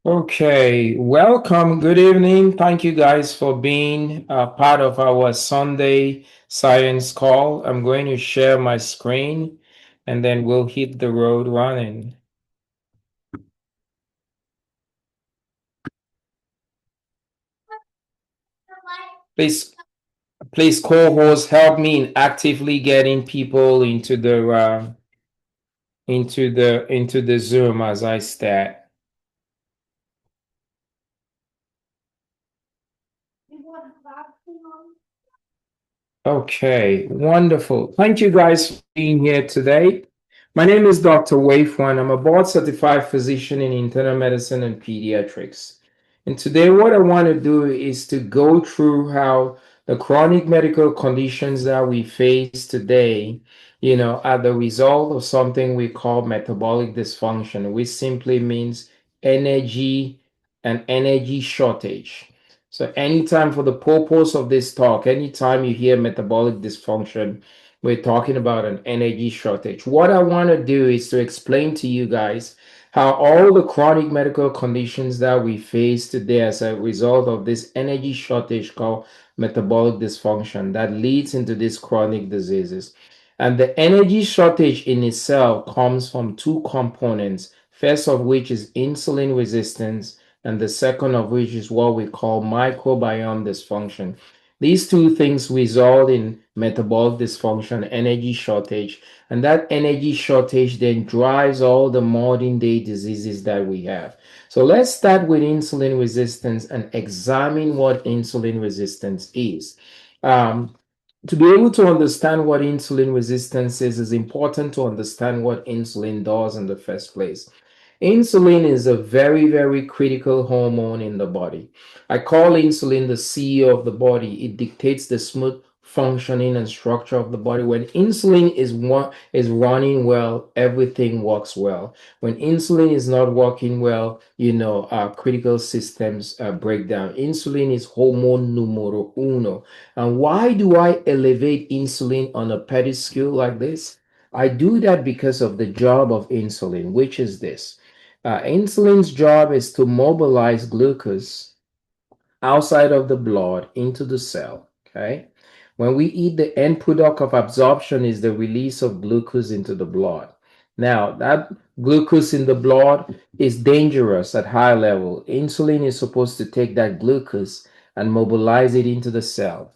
Okay, welcome. Good evening. Thank you guys for being part of our Sunday science call. I'm going to share my screen and then we'll hit the road running. Please, please, co-host, help me in actively getting people into the Zoom as I start. Okay, wonderful. Thank you guys for being here today. My name is Dr. Wayfwan. I'm a board certified physician in internal medicine and pediatrics. And today, what I want to do is to go through how the chronic medical conditions that we face today, are the result of something we call metabolic dysfunction, which simply means energy and energy shortage. So, anytime for the purpose of this talk, anytime you hear metabolic dysfunction, we're talking about an energy shortage. What I want to do is to explain to you guys how all the chronic medical conditions that we face today as a result of this energy shortage called metabolic dysfunction that leads into these chronic diseases. And the energy shortage in itself comes from two components, first of which is insulin resistance and the second of which is what we call microbiome dysfunction. These two things result in metabolic dysfunction, energy shortage, and that energy shortage then drives all the modern day diseases that we have. So let's start with insulin resistance and examine what insulin resistance is. Um, to be able to understand what insulin resistance is, it's important to understand what insulin does in the first place. Insulin is a very, very critical hormone in the body. I call insulin the CEO of the body. It dictates the smooth functioning and structure of the body. When insulin is running well, everything works well. When insulin is not working well, our critical systems break down. Insulin is hormone numero uno. And why do I elevate insulin on a pedestal like this? I do that because of the job of insulin, which is this. Insulin's job is to mobilize glucose outside of the blood into the cell. Okay. When we eat, the end product of absorption is the release of glucose into the blood. Now, that glucose in the blood is dangerous at high level. Insulin is supposed to take that glucose and mobilize it into the cell.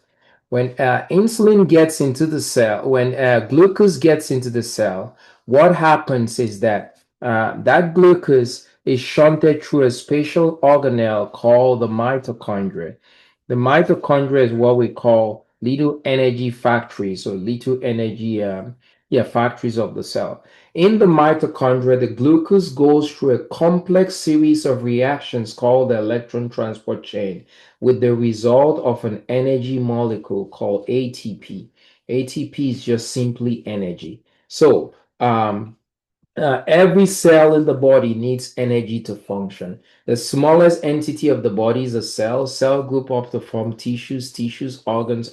When insulin gets into the cell, when glucose gets into the cell, what happens is that that glucose is shunted through a special organelle called the mitochondria. The mitochondria is what we call little energy factories or little energy factories of the cell. In the mitochondria, the glucose goes through a complex series of reactions called the electron transport chain with the result of an energy molecule called ATP. ATP is just simply energy. So, every cell in the body needs energy to function. The smallest entity of the body is a cell. Cell group up to form tissues, organs,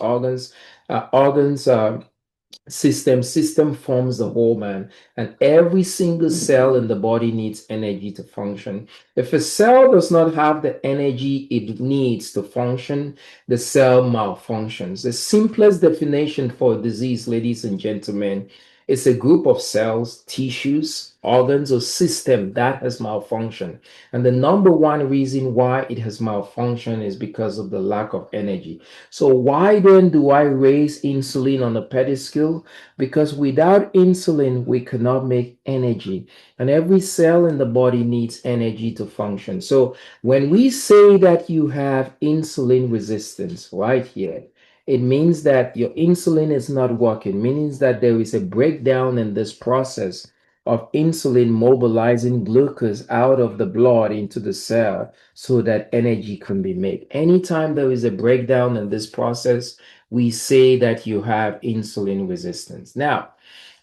system forms the whole man, and every single cell in the body needs energy to function. If a cell does not have the energy it needs to function, the cell malfunctions. The simplest definition for a disease, ladies and gentlemen, is a group of cells, tissues, organs, or system that has malfunctioned. And the number one reason why it has malfunctioned is because of the lack of energy. So why then do I raise insulin on a pedestal? Because without insulin, we cannot make energy. And every cell in the body needs energy to function. So when we say that you have insulin resistance right here, it means that your insulin is not working, means that there is a breakdown in this process of insulin mobilizing glucose out of the blood into the cell so that energy can be made. Anytime there is a breakdown in this process, we say that you have insulin resistance. Now,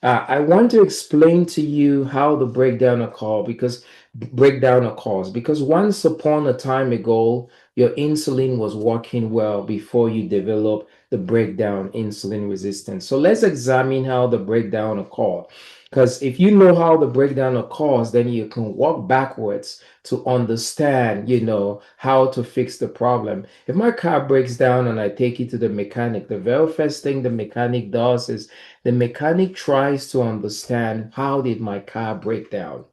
I want to explain to you how the breakdown occurs because once upon a time ago, your insulin was working well before you develop the breakdown insulin resistance. So let's examine how the breakdown occurs. Because if you know how the breakdown occurs, then you can walk backwards to understand, how to fix the problem. If my car breaks down and I take it to the mechanic, the very first thing the mechanic does is the mechanic tries to understand how did my car break down.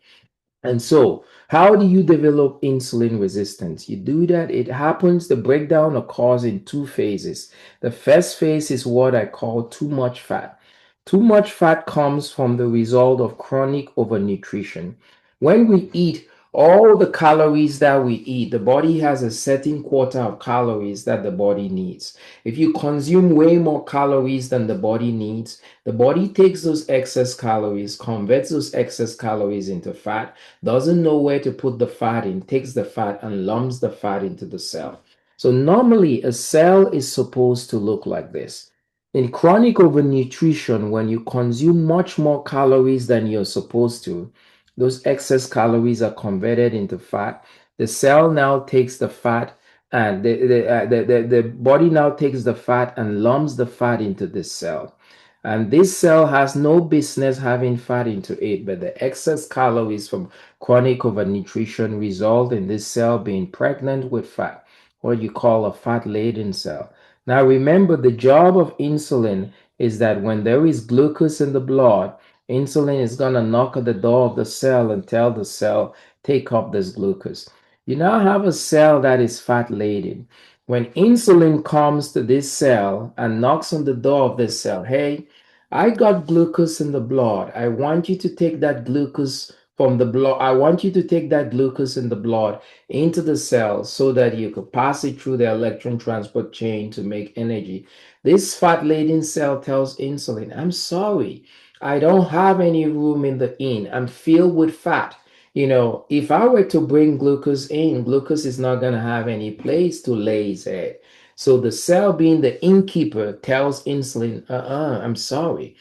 And so, how do you develop insulin resistance? You do that, it happens, the breakdown occurs in two phases. The first phase is what I call too much fat. Too much fat comes from the result of chronic overnutrition. When we eat all the calories that we eat, the body has a certain quota of calories that the body needs. If you consume way more calories than the body needs, the body takes those excess calories, converts those excess calories into fat, doesn't know where to put the fat in, takes the fat and lumps the fat into the cell. So normally a cell is supposed to look like this. In chronic overnutrition, when you consume much more calories than you're supposed to, those excess calories are converted into fat. The cell now takes the fat and the body now takes the fat and lumps the fat into this cell. And this cell has no business having fat into it, but the excess calories from chronic overnutrition result in this cell being pregnant with fat, what you call a fat-laden cell. Now remember, the job of insulin is that when there is glucose in the blood, insulin is going to knock at the door of the cell and tell the cell, take up this glucose. You now have a cell that is fat-laden. When insulin comes to this cell and knocks on the door of this cell, hey, I got glucose in the blood. I want you to take that glucose from the blood. I want you to take that glucose in the blood into the cell so that you could pass it through the electron transport chain to make energy. This fat laden cell tells insulin, I'm sorry, I don't have any room in the inn. I'm filled with fat. If I were to bring glucose in, glucose is not going to have any place to lay its egg. So the cell, being the innkeeper, tells insulin, I'm sorry.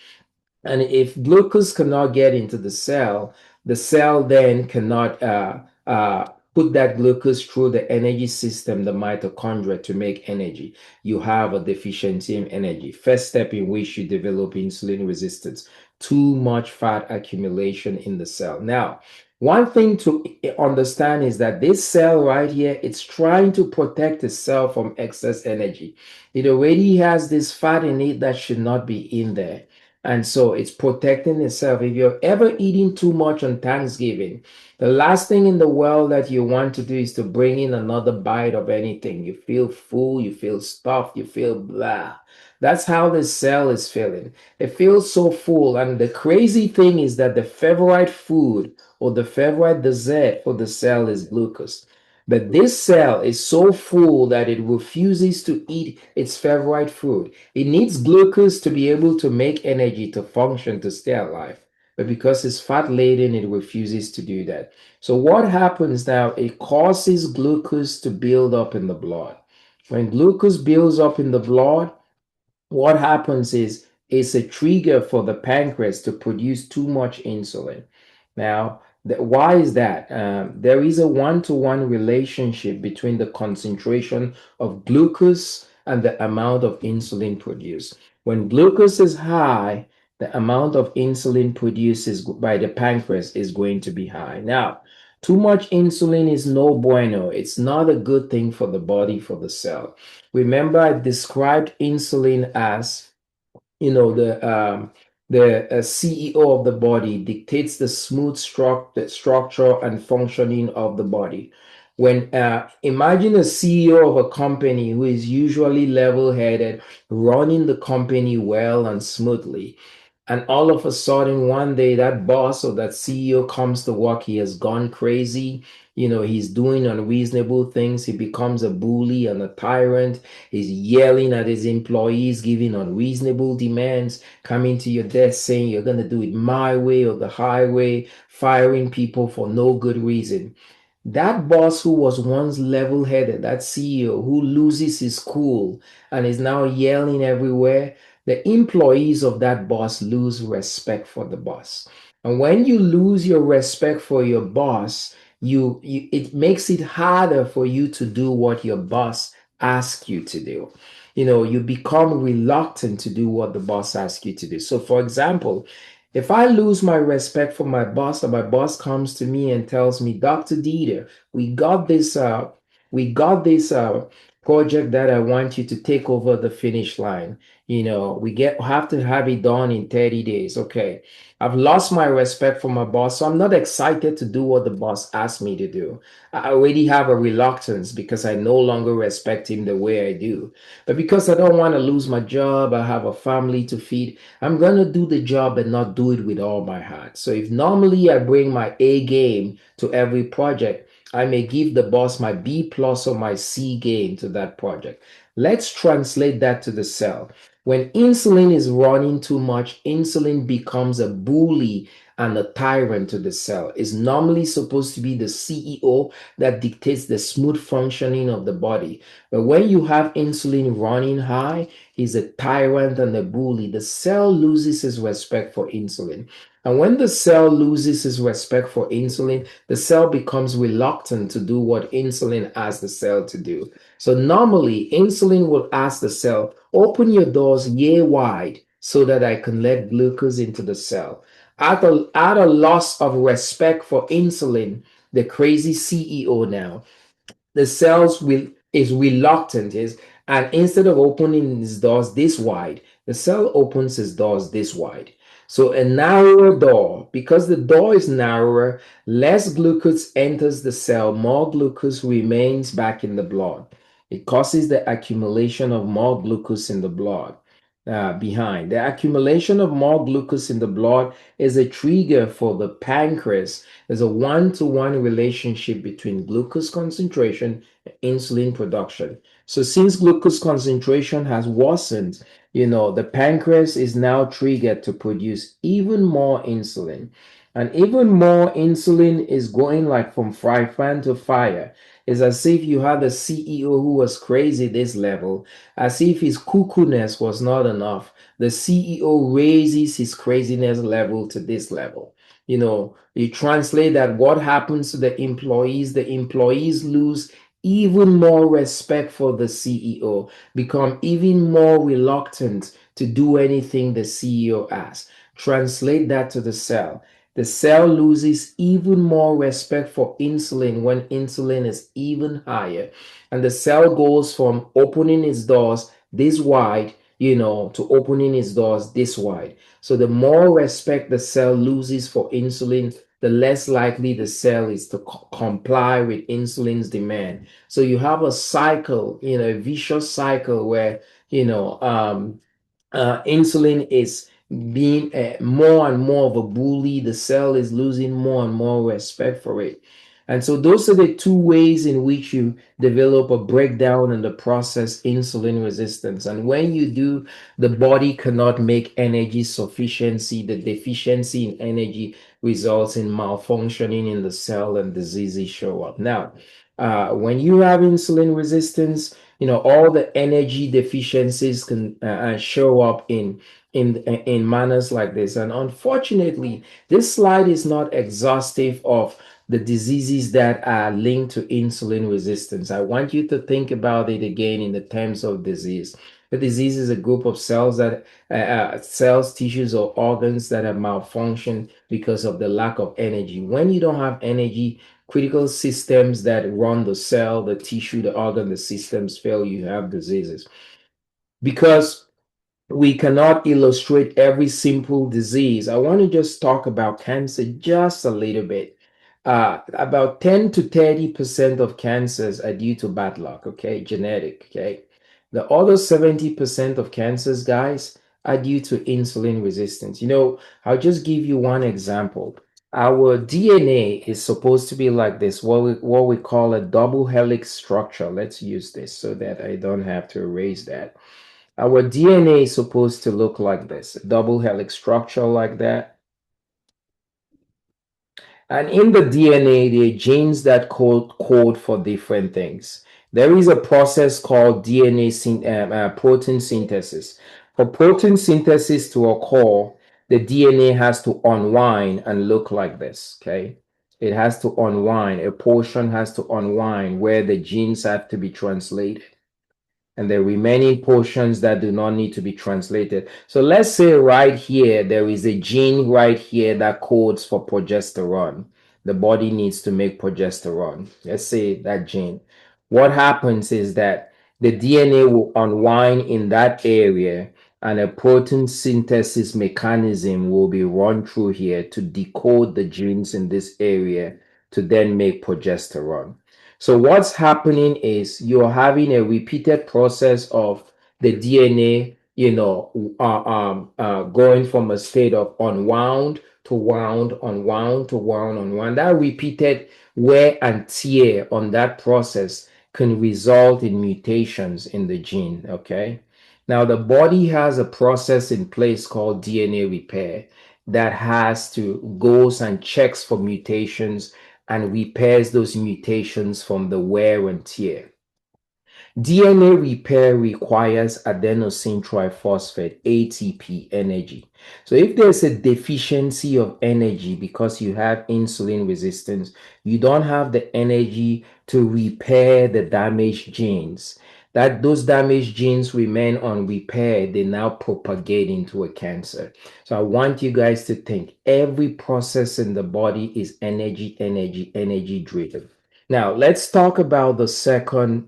And if glucose cannot get into the cell then cannot put that glucose through the energy system, the mitochondria, to make energy. You have a deficiency in energy. First step in which you develop insulin resistance, too much fat accumulation in the cell. Now, one thing to understand is that this cell right here, it's trying to protect itself from excess energy. It already has this fat in it that should not be in there. And so it's protecting itself. If you're ever eating too much on Thanksgiving, the last thing in the world that you want to do is to bring in another bite of anything. You feel full, you feel stuffed, you feel blah. That's how the cell is feeling. It feels so full. And the crazy thing is that the favorite food or the favorite dessert for the cell is glucose. But this cell is so full that it refuses to eat its favorite food. It needs glucose to be able to make energy to function, to stay alive. But because it's fat laden, it refuses to do that. So, what happens now? It causes glucose to build up in the blood. When glucose builds up in the blood, what happens is it's a trigger for the pancreas to produce too much insulin. Now, why is that? There is a one-to-one relationship between the concentration of glucose and the amount of insulin produced. When glucose is high, the amount of insulin produced by the pancreas is going to be high. Now, too much insulin is no bueno. It's not a good thing for the body, for the cell. Remember, I described insulin as, the CEO of the body dictates the smooth structure and functioning of the body. When imagine a CEO of a company who is usually level-headed, running the company well and smoothly, and all of a sudden, one day, that boss or that CEO comes to work. He has gone crazy. He's doing unreasonable things. He becomes a bully and a tyrant. He's yelling at his employees, giving unreasonable demands, coming to your desk saying, you're going to do it my way or the highway, firing people for no good reason. That boss who was once level headed, that CEO who loses his cool and is now yelling everywhere, the employees of that boss lose respect for the boss. And when you lose your respect for your boss, it makes it harder for you to do what your boss asks you to do. You become reluctant to do what the boss asks you to do. So, for example, If I lose my respect for my boss, and my boss comes to me and tells me, Dr. Dieter, we got this project that I want you to take over the finish line. We have to have it done in 30 days. Okay. I've lost my respect for my boss, so I'm not excited to do what the boss asked me to do. I already have a reluctance because I no longer respect him the way I do. But because I don't want to lose my job, I have a family to feed, I'm going to do the job and not do it with all my heart. So if normally I bring my A game to every project, I may give the boss my B plus or my C game to that project. Let's translate that to the cell. When insulin is running too much, insulin becomes a bully and a tyrant to the cell. It's normally supposed to be the CEO that dictates the smooth functioning of the body. But when you have insulin running high, he's a tyrant and a bully. The cell loses its respect for insulin. And when the cell loses its respect for insulin, the cell becomes reluctant to do what insulin asks the cell to do. So normally, insulin will ask the cell, open your doors yay wide so that I can let glucose into the cell. At a loss of respect for insulin, the crazy CEO now, the cells will is reluctant is and instead of opening its doors this wide, the cell opens its doors this wide. So a narrower door, because the door is narrower, less glucose enters the cell, more glucose remains back in the blood. It causes the accumulation of more glucose in the blood. Behind the accumulation of more glucose in the blood is a trigger for the pancreas. There's a one-to-one relationship between glucose concentration and insulin production. So since glucose concentration has worsened, the pancreas is now triggered to produce even more insulin. And even more insulin is going like from fry pan to fire. It's as if you had a CEO who was crazy this level, as if his cuckoo-ness was not enough. The CEO raises his craziness level to this level. You translate that what happens to the employees lose even more respect for the CEO, become even more reluctant to do anything the CEO asks. Translate that to the cell. The cell loses even more respect for insulin when insulin is even higher. And the cell goes from opening its doors this wide, to opening its doors this wide. So the more respect the cell loses for insulin, the less likely the cell is to comply with insulin's demand. So you have a cycle, a vicious cycle where, insulin is being more and more of a bully. The cell is losing more and more respect for it. And so those are the two ways in which you develop a breakdown in the process insulin resistance. And when you do, the body cannot make energy sufficiency. The deficiency in energy results in malfunctioning in the cell and diseases show up. Now, when you have insulin resistance, all the energy deficiencies can show up in manners like this. And unfortunately, this slide is not exhaustive of the diseases that are linked to insulin resistance. I want you to think about it again in the terms of disease. The disease is a group of cells, tissues, or organs that have malfunctioned because of the lack of energy. When you don't have energy, critical systems that run the cell, the tissue, the organ, the systems fail, you have diseases. Because we cannot illustrate every simple disease, I want to just talk about cancer just a little bit. About 10 to 30% of cancers are due to bad luck, okay, genetic, okay. The other 70% of cancers, guys, are due to insulin resistance. I'll just give you one example. Our DNA is supposed to be like this, what we call a double helix structure. Let's use this so that I don't have to erase that. Our DNA is supposed to look like this, a double helix structure like that. And in the DNA, there are genes that code for different things. There is a process called protein synthesis. For protein synthesis to occur, the DNA has to unwind and look like this, okay? It has to unwind. A portion has to unwind where the genes have to be translated. and the remaining portions that do not need to be translated. So let's say right here, there is a gene right here that codes for progesterone. The body needs to make progesterone. Let's say that gene. What happens is that the DNA will unwind in that area, and a protein synthesis mechanism will be run through here to decode the genes in this area to then make progesterone. So what's happening is you're having a repeated process of the DNA, going from a state of unwound to wound, unwound to wound, unwound. That repeated wear and tear on that process can result in mutations in the gene. Okay. Now, the body has a process in place called DNA repair that has to goes and checks for mutations and repairs those mutations from the wear and tear. DNA repair requires adenosine triphosphate, ATP, energy. So if there's a deficiency of energy because you have insulin resistance, you don't have the energy to repair the damaged genes. That those damaged genes remain unrepaired, they now propagate into a cancer. So I want you guys to think every process in the body is energy, energy, energy driven. Now let's talk about the second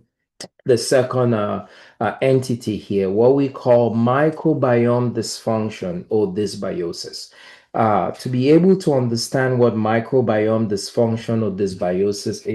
entity here, what we call microbiome dysfunction or dysbiosis. To be able to understand what microbiome dysfunction or dysbiosis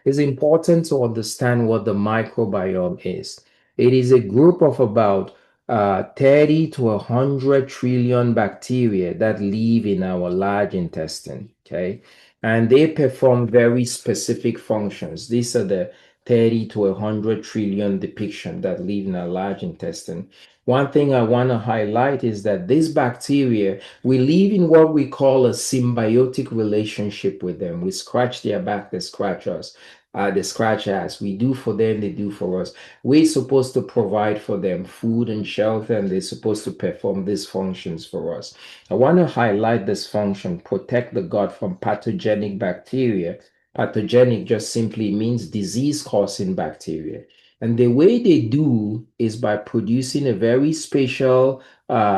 is important to understand what the microbiome is. It is a group of about 30 to 100 trillion bacteria that live in our large intestine, okay? And they perform very specific functions. These are the 30 to 100 trillion depiction that live in our large intestine. One thing I want to highlight is that these bacteria, we live in what we call a symbiotic relationship with them. We scratch their back, they scratch us. They scratch us. We do for them, they do for us. We're supposed to provide for them food and shelter, and they're supposed to perform these functions for us. I want to highlight this function, protect the gut from pathogenic bacteria. Pathogenic just simply means disease-causing bacteria. And the way they do is by producing a very special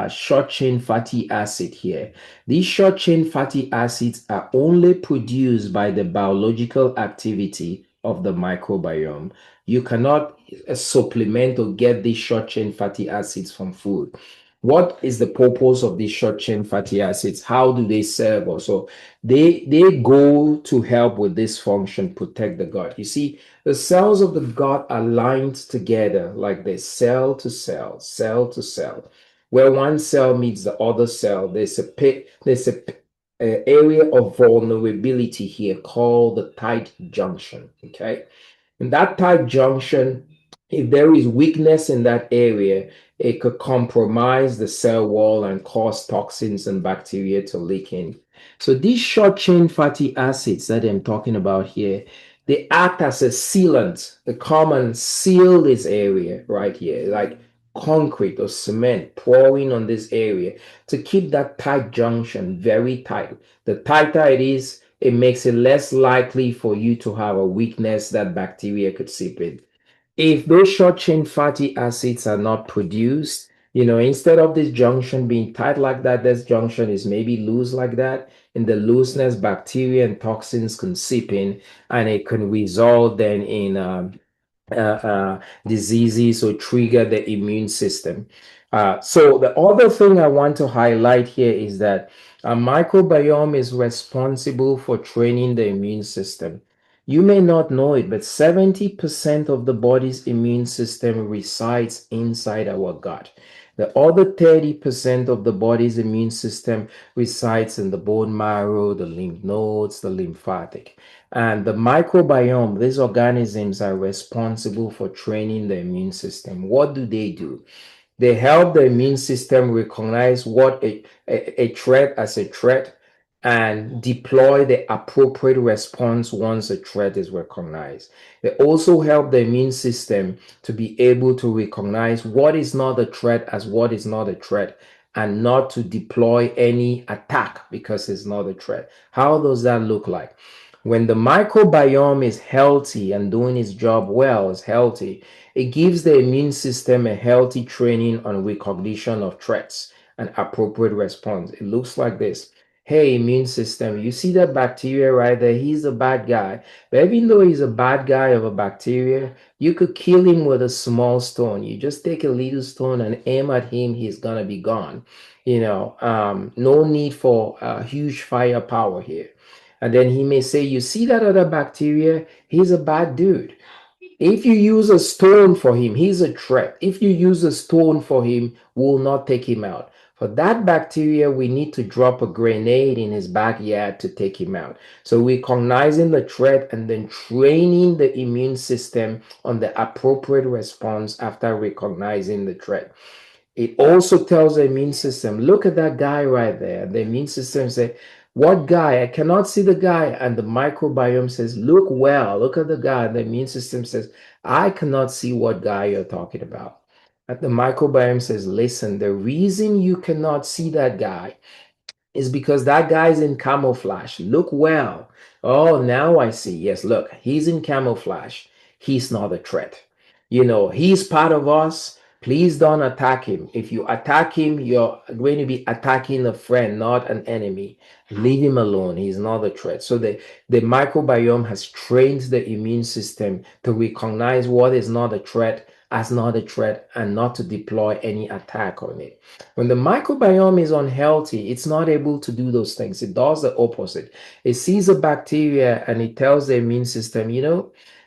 short-chain fatty acid here. These short-chain fatty acids are only produced by the biological activity of the microbiome. You cannot supplement or get these short-chain fatty acids from food. What is the purpose of these short-chain fatty acids? How do they serve us? So they go to help with this function, protect the gut. You see, the cells of the gut are lined together like this, cell to cell, cell to cell. Where one cell meets the other cell, there's a area of vulnerability here called the tight junction. Okay. In that tight junction, if there is weakness in that area, it could compromise the cell wall and cause toxins and bacteria to leak in. So these short chain fatty acids that I'm talking about here, they act as a sealant. They come and seal this area right here, like concrete or cement pouring on this area to keep that tight junction very tight. The tighter it is, it makes it less likely for you to have a weakness that bacteria could seep in. If those short chain fatty acids are not produced, instead of this junction being tight like that, this junction is maybe loose like that. In the looseness, bacteria and toxins can seep in, and it can result then in diseases or trigger the immune system. So the other thing I want to highlight here is that a microbiome is responsible for training the immune system. You may not know it, but 70% of the body's immune system resides inside our gut. The other 30% of the body's immune system resides in the bone marrow, the lymph nodes, the lymphatic. And the microbiome, these organisms are responsible for training the immune system. What do? They help the immune system recognize what a threat as a threat and deploy the appropriate response once a threat is recognized. They also help the immune system to be able to recognize what is not a threat as what is not a threat and not to deploy any attack because it's not a threat. How does that look like? When the microbiome is healthy and doing its job well, is healthy, it gives the immune system a healthy training on recognition of threats and appropriate response. It looks like this. Hey, immune system, you see that bacteria right there? He's a bad guy. But even though he's a bad guy of a bacteria, you could kill him with a small stone. You just take a little stone and aim at him, he's gonna be gone. No need for huge firepower here. And then he may say, you see that other bacteria? He's a bad dude. If you use a stone for him, he's a threat. If you use a stone for him, we'll not take him out. For that bacteria, we need to drop a grenade in his backyard to take him out. So recognizing the threat and then training the immune system on the appropriate response after recognizing the threat. It also tells the immune system, look at that guy right there. The immune system say, what guy? I cannot see the guy. And the microbiome says, look well, look at the guy. And the immune system says, I cannot see what guy you're talking about. And the microbiome says, listen, the reason you cannot see that guy is because that guy's in camouflage. Look well. Oh, now I see. Yes, look, he's in camouflage. He's not a threat. He's part of us. Please don't attack him. If you attack him, you're going to be attacking a friend, not an enemy. Leave him alone. He's not a threat. So the microbiome has trained the immune system to recognize what is not a threat as not a threat and not to deploy any attack on it. When the microbiome is unhealthy, it's not able to do those things. It does the opposite. It sees a bacteria and it tells the immune system,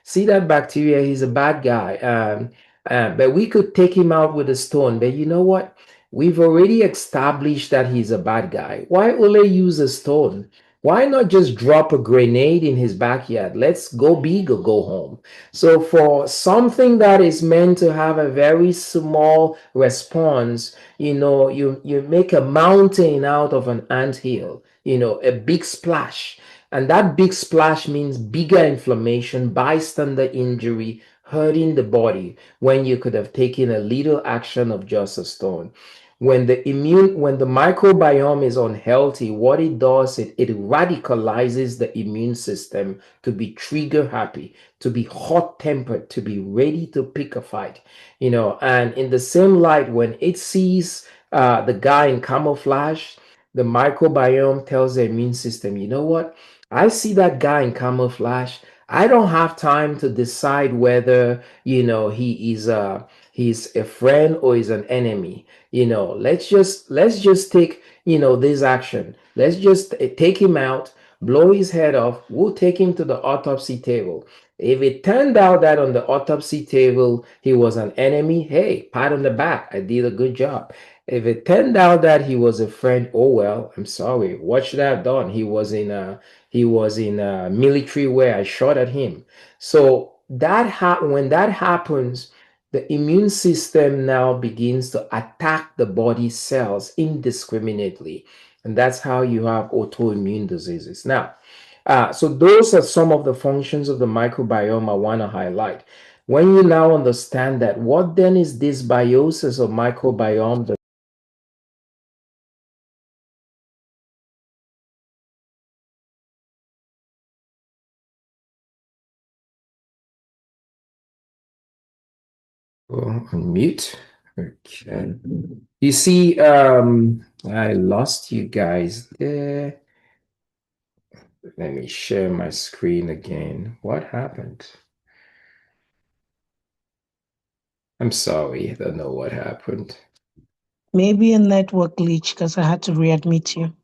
see that bacteria, he's a bad guy. But we could take him out with a stone. But you know what? We've already established that he's a bad guy. Why only use a stone? Why not just drop a grenade in his backyard? Let's go big or go home. So for something that is meant to have a very small response, you make a mountain out of an anthill, a big splash. And that big splash means bigger inflammation, bystander injury, hurting the body when you could have taken a little action of just a stone. When the microbiome is unhealthy, what it does, it radicalizes the immune system to be trigger happy, to be hot tempered, to be ready to pick a fight. And in the same light, when it sees the guy in camouflage, the microbiome tells the immune system, you know what? I see that guy in camouflage. I don't have time to decide whether, he's a friend or is an enemy. Let's just take, this action. Let's just take him out, blow his head off. We'll take him to the autopsy table. If it turned out that on the autopsy table he was an enemy, hey, pat on the back. I did a good job. If it turned out that he was a friend, oh well, I'm sorry. What should I have done? He was in military wear. I shot at him. So when that happens, the immune system now begins to attack the body cells indiscriminately. And that's how you have autoimmune diseases. Now, so those are some of the functions of the microbiome I want to highlight. When you now understand that, what then is dysbiosis of microbiome? Unmute. Okay. You see, I lost you guys there. Let me share my screen again. What happened? I'm sorry, I don't know what happened. Maybe a network glitch because I had to readmit you.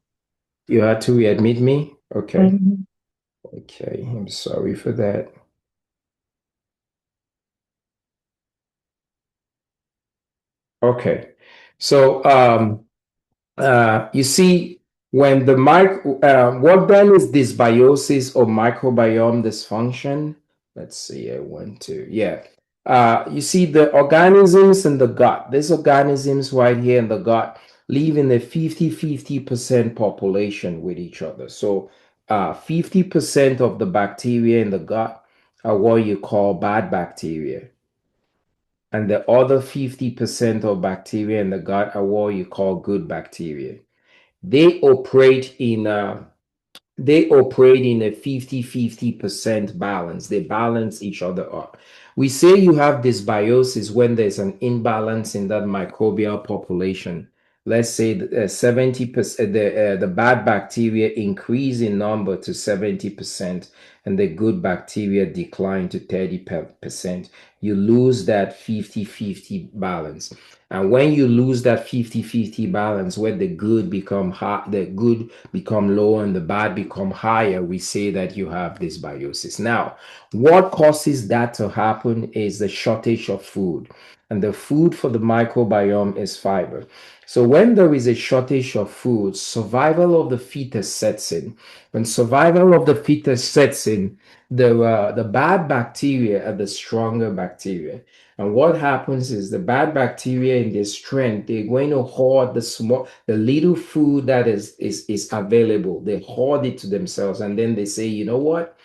You had to readmit me? Okay. Mhm. Okay, I'm sorry for that. Okay. So, you see, when what then is dysbiosis or microbiome dysfunction? Let's see, I want to, yeah. You see the organisms in the gut, these organisms right here in the gut live in a 50-50% population with each other. So 50% of the bacteria in the gut are what you call bad bacteria. And the other 50% of bacteria in the gut are what you call good bacteria. They operate in they operate in a 50-50% balance. They balance each other up. We say you have dysbiosis when there's an imbalance in that microbial population. Let's say 70%, the bad bacteria increase in number to 70% and the good bacteria decline to 30%. You lose that 50-50 balance. And when you lose that 50-50 balance, where the good become high, the good become low and the bad become higher, we say that you have dysbiosis. Now, what causes that to happen is the shortage of food. And the food for the microbiome is fiber. So when there is a shortage of food, survival of the fetus sets in. When survival of the fetus sets in, the bad bacteria are the stronger bacteria. And what happens is the bad bacteria in their strength, they're going to hoard the little food that is available. They hoard it to themselves, and then they say, you know what?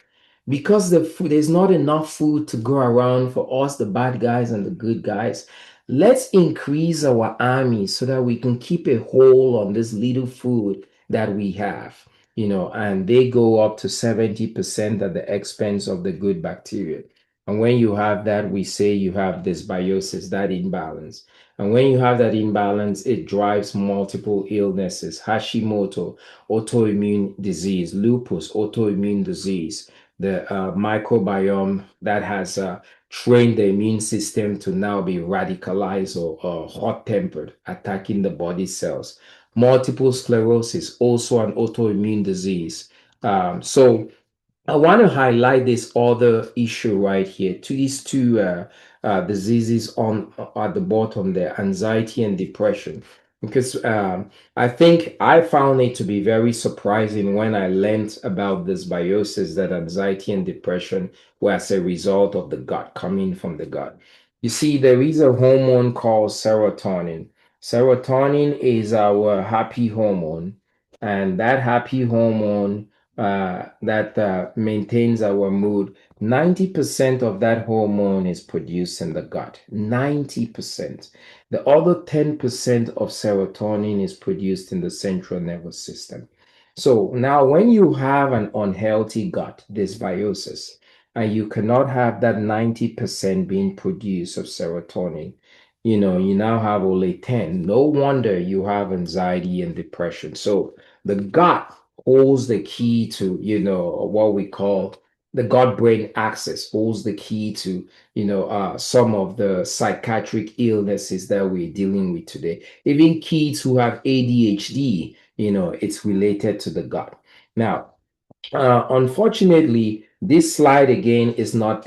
Because there's not enough food to go around for us, the bad guys and the good guys. Let's increase our army so that we can keep a hold on this little food that we have, and they go up to 70% at the expense of the good bacteria. And when you have that, we say you have dysbiosis, that imbalance. And when you have that imbalance, it drives multiple illnesses: Hashimoto, autoimmune disease; lupus, autoimmune disease; the microbiome that has trained the immune system to now be radicalized or hot-tempered, attacking the body cells. Multiple sclerosis, also an autoimmune disease. So I want to highlight this other issue right here, to these two diseases on at the bottom there, anxiety and depression, because I think I found it to be very surprising when I learned about this biosis, that anxiety and depression were as a result of the gut, coming from the gut. You see, there is a hormone called serotonin. Serotonin is our happy hormone, and that happy hormone that maintains our mood. 90% of that hormone is produced in the gut. 90%. The other 10% of serotonin is produced in the central nervous system. So now, when you have an unhealthy gut dysbiosis, and you cannot have that 90% being produced of serotonin, you now have only 10. No wonder you have anxiety and depression. So the gut holds the key to, what we call the gut-brain axis, holds the key to, some of the psychiatric illnesses that we're dealing with today. Even kids who have ADHD, it's related to the gut. Now, unfortunately, this slide again is not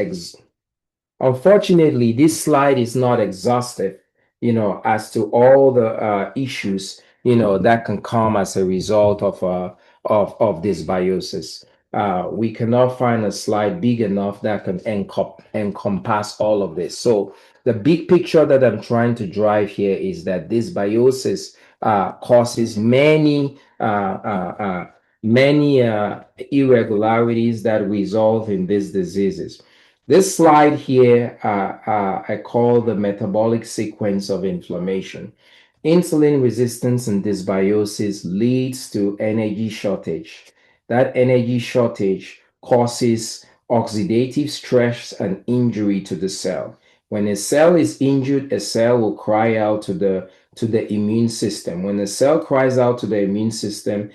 Unfortunately, this slide is not exhaustive, as to all the issues, that can come as a result of this biosis. We cannot find a slide big enough that can encompass all of this. So the big picture that I'm trying to drive here is that this biosis causes many irregularities that result in these diseases. This slide here, I call the metabolic sequence of inflammation. Insulin resistance and dysbiosis leads to energy shortage. That energy shortage causes oxidative stress and injury to the cell. When a cell is injured, a cell will cry out to the immune system. When a cell cries out to the immune system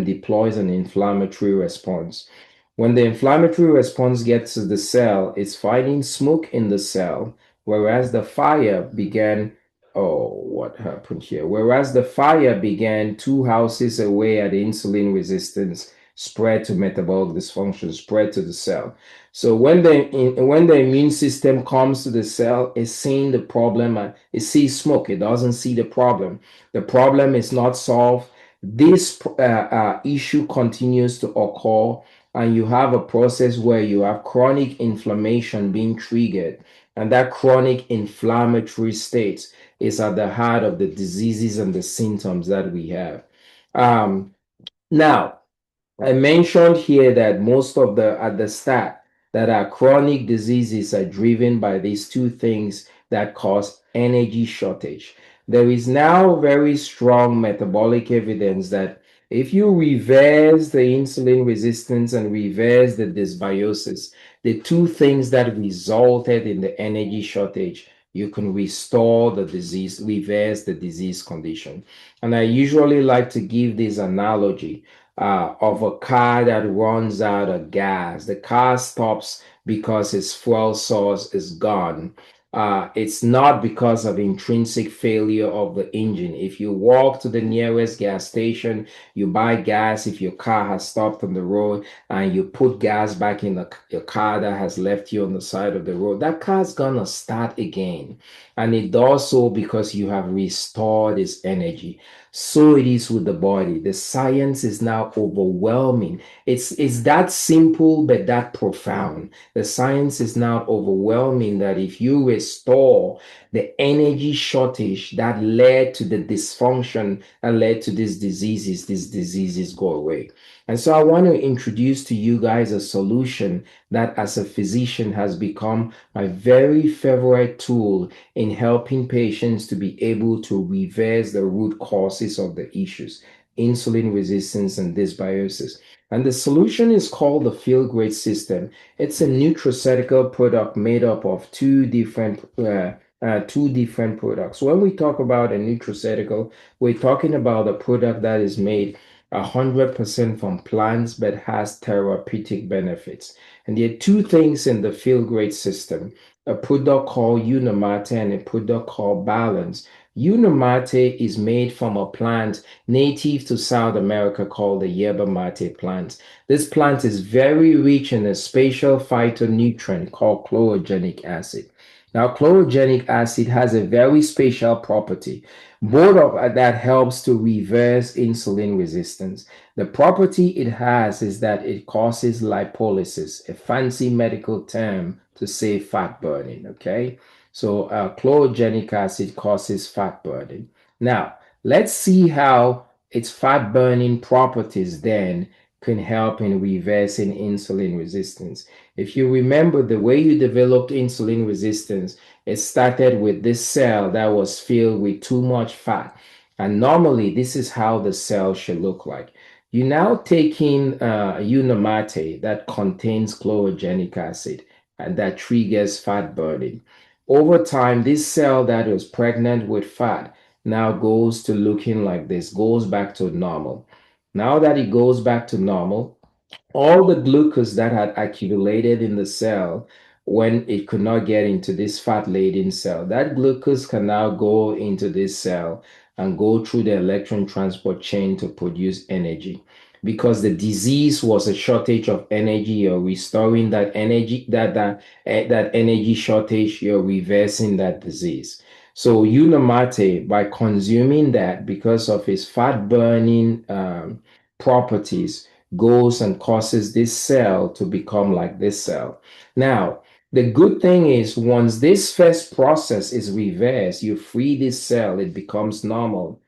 deploys an inflammatory response. When the inflammatory response gets to the cell, it's fighting smoke in the cell, whereas the fire began. Oh, what happened here? Whereas the fire began 2 houses away at insulin resistance, spread to metabolic dysfunction, spread to the cell. So when the immune system comes to the cell, it's seeing the problem, and it sees smoke. It doesn't see the problem. The problem is not solved. This issue continues to occur, and you have a process where you have chronic inflammation being triggered, and that chronic inflammatory state is at the heart of the diseases and the symptoms that we have. Now, I mentioned here that most of at the start, that our chronic diseases are driven by these two things that cause energy shortage. There is now very strong metabolic evidence that If you reverse the insulin resistance and reverse the dysbiosis, the two things that resulted in the energy shortage, you can restore the disease, reverse the disease condition. And I usually like to give this analogy of a car that runs out of gas. The car stops because its fuel source is gone. It's not because of intrinsic failure of the engine. If you walk to the nearest gas station, you buy gas if your car has stopped on the road, and you put gas back in your car that has left you on the side of the road, that car's gonna start again. And it does so because you have restored its energy. So it is with the body. The science is now overwhelming. It's that simple but that profound. The science is now overwhelming that if you restore the energy shortage that led to the dysfunction that led to these diseases go away. And so I want to introduce to you guys a solution that as a physician has become my very favorite tool in helping patients to be able to reverse the root causes of the issues, insulin resistance and dysbiosis. And the solution is called the Feel Great system. It's a nutraceutical product made up of two different products. When we talk about a nutraceutical, we're talking about a product that is made 100% from plants but has therapeutic benefits. And there are two things in the Feel Great system, a product called Unimate and a product called Balance. Unimate is made from a plant native to South America called the yerba mate plant. This plant is very rich in a special phytonutrient called chlorogenic acid. Now, chlorogenic acid has a very special property. Both of that helps to reverse insulin resistance. The property it has is that it causes lipolysis, a fancy medical term to say fat burning. Okay, so chlorogenic acid causes fat burning. Now, let's see how its fat burning properties then can help in reversing insulin resistance. If you remember the way you developed insulin resistance, it started with this cell that was filled with too much fat. And normally, this is how the cell should look like. You now take in Unimate that contains chlorogenic acid and that triggers fat burning. Over time, this cell that was pregnant with fat now goes to looking like this, goes back to normal. Now that it goes back to normal, all the glucose that had accumulated in the cell when it could not get into this fat laden cell, that glucose can now go into this cell and go through the electron transport chain to produce energy. Because the disease was a shortage of energy, you're restoring that energy, that energy shortage, you're reversing that disease. So Unimate, by consuming that, because of its fat burning properties, goes and causes this cell to become like this cell. Now, the good thing is once this first process is reversed, you free this cell, it becomes normal.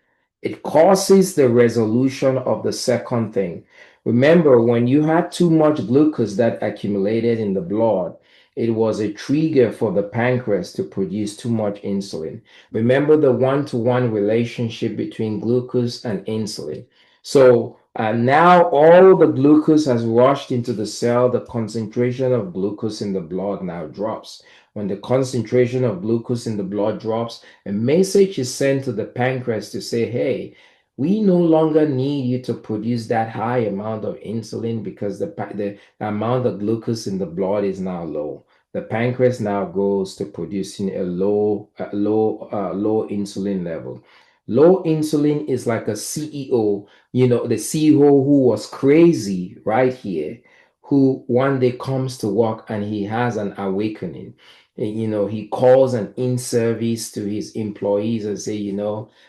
It causes the resolution of the second thing. Remember, when you had too much glucose that accumulated in the blood, it was a trigger for the pancreas to produce too much insulin. Remember the one-to-one relationship between glucose and insulin. So now all the glucose has rushed into the cell. The concentration of glucose in the blood now drops. When the concentration of glucose in the blood drops, a message is sent to the pancreas to say, hey, we no longer need you to produce that high amount of insulin because the amount of glucose in the blood is now low. The pancreas now goes to producing a low insulin level. Low insulin is like a CEO, the CEO who was crazy right here, who one day comes to work and he has an awakening. He calls an in-service to his employees and say,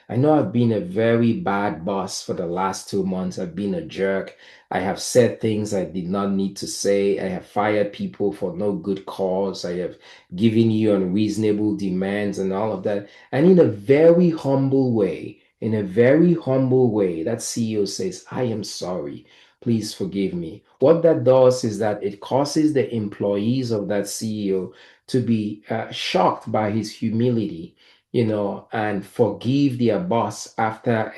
I know I've been a very bad boss for the last 2 months. I've been a jerk. I have said things I did not need to say. I have fired people for no good cause. I have given you unreasonable demands and all of that. And in a very humble way, that CEO says, I am sorry. Please forgive me. What that does is that it causes the employees of that CEO to be shocked by his humility, and forgive their boss after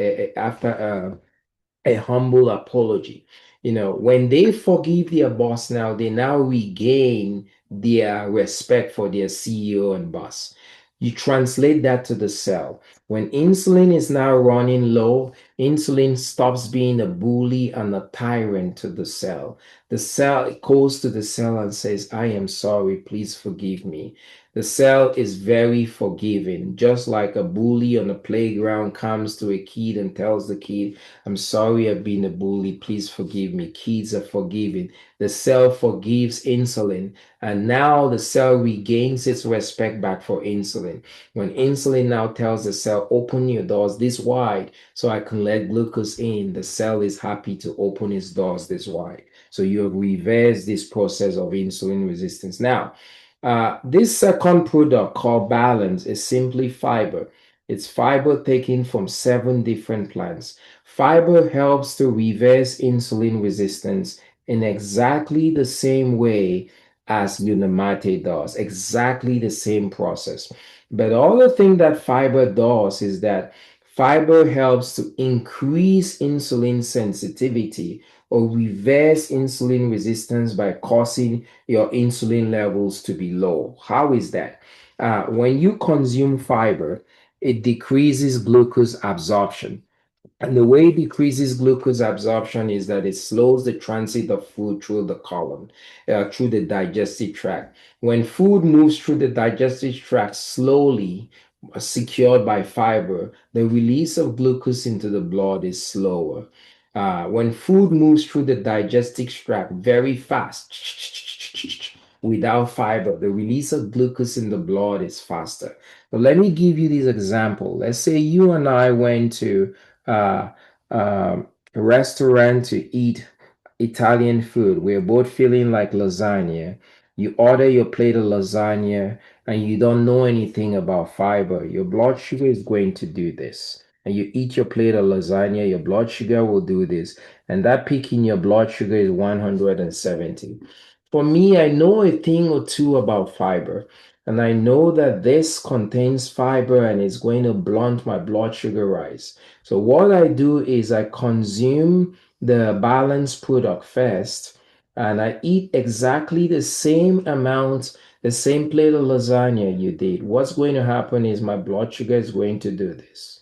a humble apology. When they forgive their boss now, they now regain their respect for their CEO and boss. You translate that to the cell. When insulin is now running low, insulin stops being a bully and a tyrant to the cell. The cell goes to the cell and says, I am sorry, please forgive me. The cell is very forgiving, just like a bully on the playground comes to a kid and tells the kid, I'm sorry I've been a bully. Please forgive me. Kids are forgiving. The cell forgives insulin, and now the cell regains its respect back for insulin. When insulin now tells the cell, open your doors this wide so I can let glucose in, the cell is happy to open its doors this wide. So you have reversed this process of insulin resistance. Now, this second product called Balance is simply fiber. It's fiber taken from 7 different plants. Fiber helps to reverse insulin resistance in exactly the same way as Unamate does, exactly the same process. But the other thing that fiber does is that fiber helps to increase insulin sensitivity or reverse insulin resistance by causing your insulin levels to be low. How is that? When you consume fiber, it decreases glucose absorption. And the way it decreases glucose absorption is that it slows the transit of food through the colon, through the digestive tract. When food moves through the digestive tract slowly, secured by fiber, the release of glucose into the blood is slower. When food moves through the digestive tract very fast, without fiber, the release of glucose in the blood is faster. But let me give you this example. Let's say you and I went to uh, a restaurant to eat Italian food. We're both feeling like lasagna. You order your plate of lasagna and you don't know anything about fiber. Your blood sugar is going to do this. And you eat your plate of lasagna, your blood sugar will do this. And that peak in your blood sugar is 170. For me, I know a thing or two about fiber. And I know that this contains fiber and it's going to blunt my blood sugar rise. So what I do is I consume the balanced product first and I eat exactly the same amount, the same plate of lasagna you did. What's going to happen is my blood sugar is going to do this.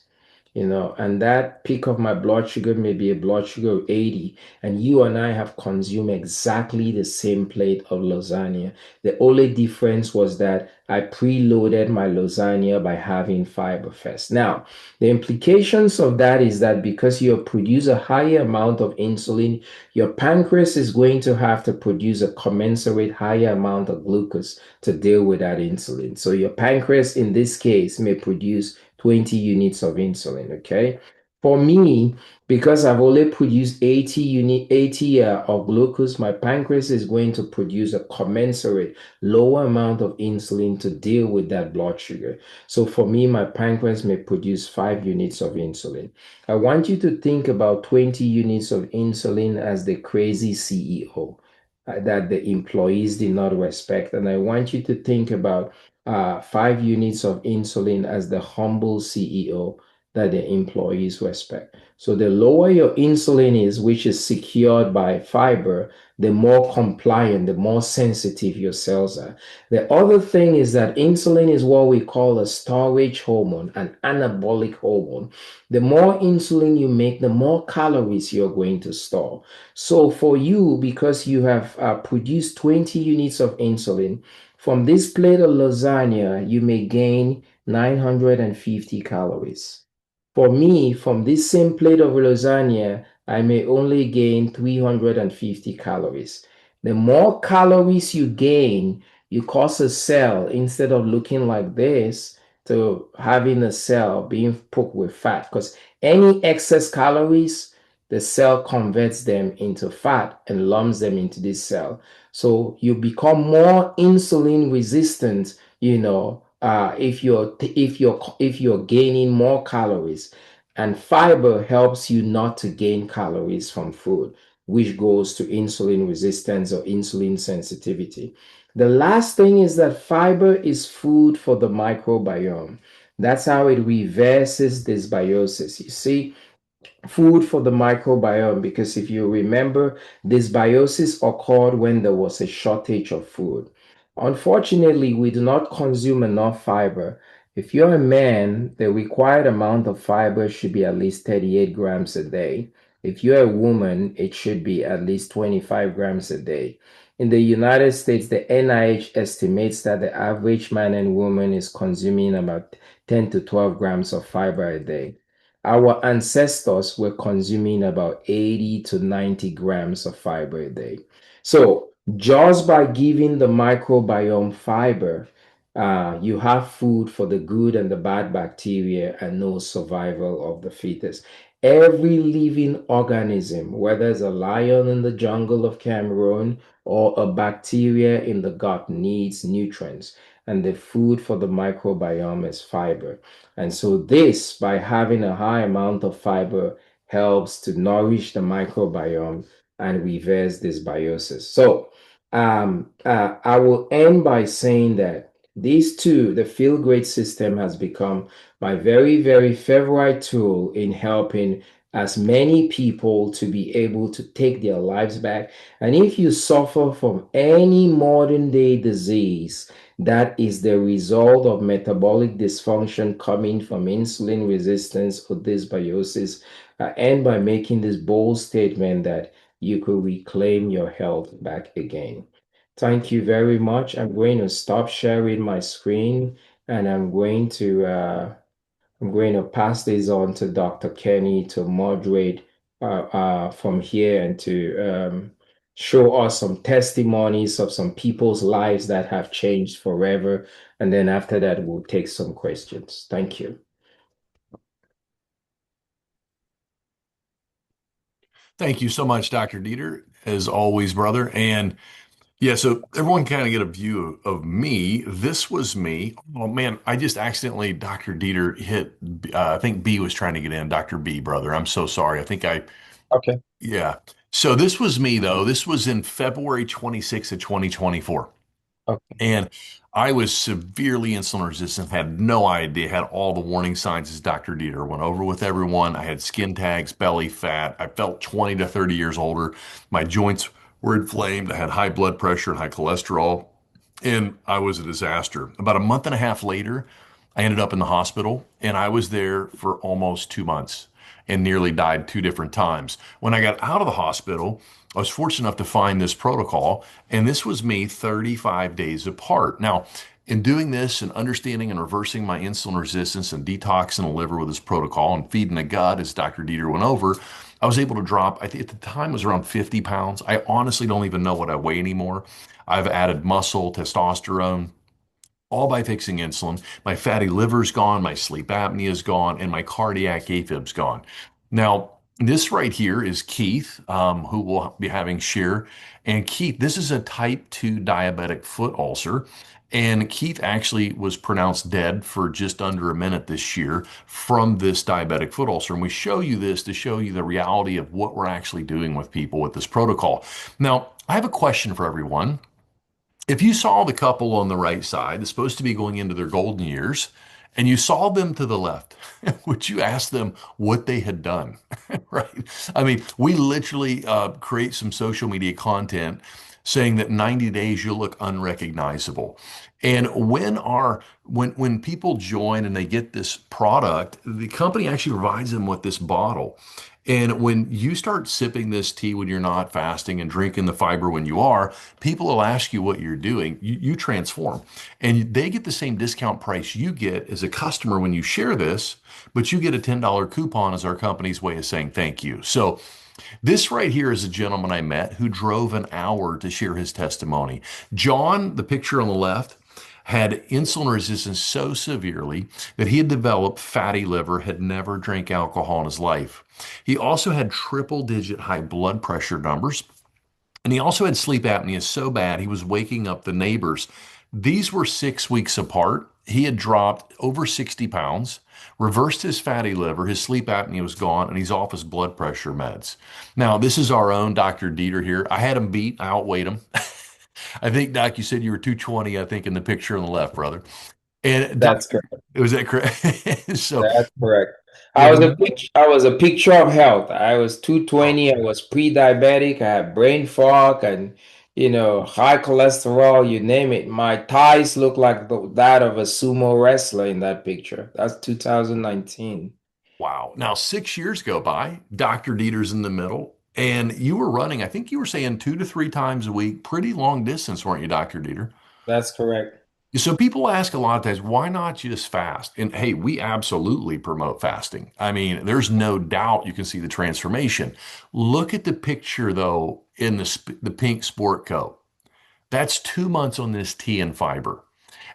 And that peak of my blood sugar may be a blood sugar of 80, and you and I have consumed exactly the same plate of lasagna. The only difference was that I preloaded my lasagna by having fiber first. Now, the implications of that is that because you produce a higher amount of insulin, your pancreas is going to have to produce a commensurate higher amount of glucose to deal with that insulin. So your pancreas, in this case, may produce 20 units of insulin, okay? For me, because I've only produced 80 of glucose, my pancreas is going to produce a commensurate lower amount of insulin to deal with that blood sugar. So for me, my pancreas may produce 5 units of insulin. I want you to think about 20 units of insulin as the crazy CEO that the employees did not respect. And I want you to think about 5 units of insulin as the humble CEO that the employees respect. So the lower your insulin is, which is secured by fiber, the more compliant, the more sensitive your cells are. The other thing is that insulin is what we call a storage hormone, an anabolic hormone. The more insulin you make, the more calories you're going to store. So for you, because you have produced 20 units of insulin, from this plate of lasagna, you may gain 950 calories. For me, from this same plate of lasagna, I may only gain 350 calories. The more calories you gain, you cause a cell, instead of looking like this, to having a cell being put with fat. Because any excess calories, the cell converts them into fat and lumps them into this cell. So you become more insulin resistant, if you're gaining more calories. And fiber helps you not to gain calories from food, which goes to insulin resistance or insulin sensitivity. The last thing is that fiber is food for the microbiome. That's how it reverses dysbiosis. You see, food for the microbiome, because if you remember, dysbiosis occurred when there was a shortage of food. Unfortunately, we do not consume enough fiber. If you're a man, the required amount of fiber should be at least 38 grams a day. If you're a woman, it should be at least 25 grams a day. In the United States, the NIH estimates that the average man and woman is consuming about 10 to 12 grams of fiber a day. Our ancestors were consuming about 80 to 90 grams of fiber a day. So, just by giving the microbiome fiber, you have food for the good and the bad bacteria and no survival of the fetus. Every living organism, whether it's a lion in the jungle of Cameroon or a bacteria in the gut, needs nutrients. And the food for the microbiome is fiber. And so this, by having a high amount of fiber, helps to nourish the microbiome and reverse dysbiosis. So I will end by saying that these two, the Feel Great system has become my very, very favorite tool in helping as many people to be able to take their lives back. And if you suffer from any modern day disease, that is the result of metabolic dysfunction coming from insulin resistance or dysbiosis, and by making this bold statement that you could reclaim your health back again. Thank you very much. I'm going to stop sharing my screen and I'm going to pass this on to Dr. Kenny to moderate from here and to show us some testimonies of some people's lives that have changed forever. And then after that, we'll take some questions. Thank you. Thank you so much, Dr. Dieter, as always, brother. And yeah, so everyone kind of get a view of me. This was me. Oh man, I just accidentally, Dr. Dieter hit, I think B was trying to get in. Dr. B, brother. I'm so sorry. I think Okay. yeah. So this was me though. This was in February 26th of 2024. Okay. And I was severely insulin resistant, had no idea, had all the warning signs as Dr. Dieter went over with everyone. I had skin tags, belly fat. I felt 20 to 30 years older. My joints were inflamed. I had high blood pressure and high cholesterol, and I was a disaster. About a month and a half later, I ended up in the hospital, and I was there for almost 2 months and nearly died two different times. When I got out of the hospital, I was fortunate enough to find this protocol, and this was me 35 days apart. Now, in doing this and understanding and reversing my insulin resistance and detoxing the liver with this protocol and feeding the gut, as Dr. Dieter went over, I was able to drop, I think at the time it was around 50 pounds. I honestly don't even know what I weigh anymore. I've added muscle, testosterone, all by fixing insulin. My fatty liver's gone, my sleep apnea is gone, and my cardiac AFib's gone. Now, this right here is Keith, who will be having share. And Keith, this is a type 2 diabetic foot ulcer. And Keith actually was pronounced dead for just under a minute this year from this diabetic foot ulcer. And we show you this to show you the reality of what we're actually doing with people with this protocol. Now, I have a question for everyone. If you saw the couple on the right side, that's supposed to be going into their golden years, and you saw them to the left, would you ask them what they had done? Right? I mean, we literally create some social media content saying that 90 days you'll look unrecognizable. And when people join and they get this product, the company actually provides them with this bottle. And when you start sipping this tea when you're not fasting and drinking the fiber when you are, people will ask you what you're doing. You transform. And they get the same discount price you get as a customer when you share this, but you get a $10 coupon as our company's way of saying thank you. So this right here is a gentleman I met who drove an hour to share his testimony. John, the picture on the left, had insulin resistance so severely that he had developed fatty liver, had never drank alcohol in his life. He also had triple digit high blood pressure numbers, and he also had sleep apnea so bad he was waking up the neighbors. These were 6 weeks apart. He had dropped over 60 pounds, reversed his fatty liver, his sleep apnea was gone, and he's off his blood pressure meds. Now, this is our own Dr. Dieter here. I had him beat, I outweighed him. I think, Doc, you said you were 220, I think, in the picture on the left, brother. And Doc, That's correct. was that correct? So That's correct. I What was was a that? picture. I was a picture of health. I was Oh, 220. I was pre-diabetic. I had brain fog and high cholesterol. You name it. My thighs look like that of a sumo wrestler in that picture. That's 2019. wow. Now, 6 years go by, Dr. Dieter's in the middle, and you were running, I think you were saying 2 to 3 times a week, pretty long distance, weren't you, Dr. Dieter? That's correct. So people ask a lot of times, why not just fast? And hey, we absolutely promote fasting. I mean, there's no doubt you can see the transformation. Look at the picture though in the pink sport coat. That's 2 months on this tea and fiber.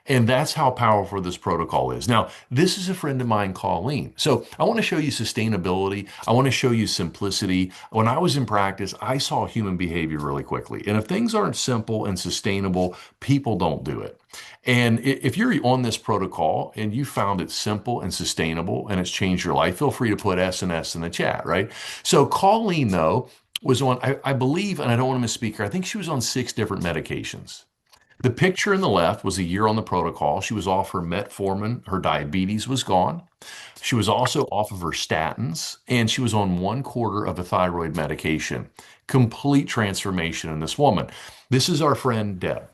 And that's how powerful this protocol is. Now, this is a friend of mine, Colleen. So I want to show you sustainability. I want to show you simplicity. When I was in practice, I saw human behavior really quickly. And if things aren't simple and sustainable, people don't do it. And if you're on this protocol and you found it simple and sustainable and it's changed your life, feel free to put S&S in the chat, right? So Colleen, though, was on, I believe, and I don't want to misspeak her, I think she was on 6 different medications. The picture in the left was a year on the protocol. She was off her metformin. Her diabetes was gone. She was also off of her statins, and she was on 1/4 of a thyroid medication. Complete transformation in this woman. This is our friend Deb.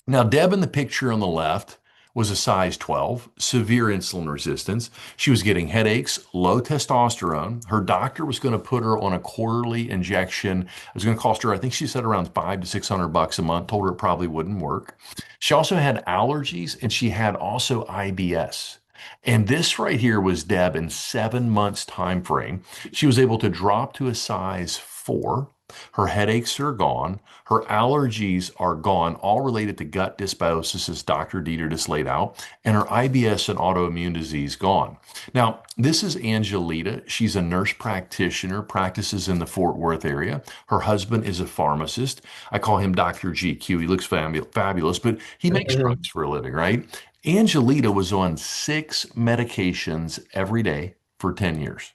Now, Deb in the picture on the left was a size 12, severe insulin resistance. She was getting headaches, low testosterone. Her doctor was going to put her on a quarterly injection. It was going to cost her, I think she said around 500 to 600 bucks a month. Told her it probably wouldn't work. She also had allergies and she had also IBS. And this right here was Deb in 7 months time frame. She was able to drop to a size 4. Her headaches are gone. Her allergies are gone, all related to gut dysbiosis, as Dr. Dieter just laid out, and her IBS and autoimmune disease gone. Now, this is Angelita. She's a nurse practitioner, practices in the Fort Worth area. Her husband is a pharmacist. I call him Dr. GQ. He looks fabulous, but he makes drugs for a living, right? Angelita was on 6 medications every day for 10 years.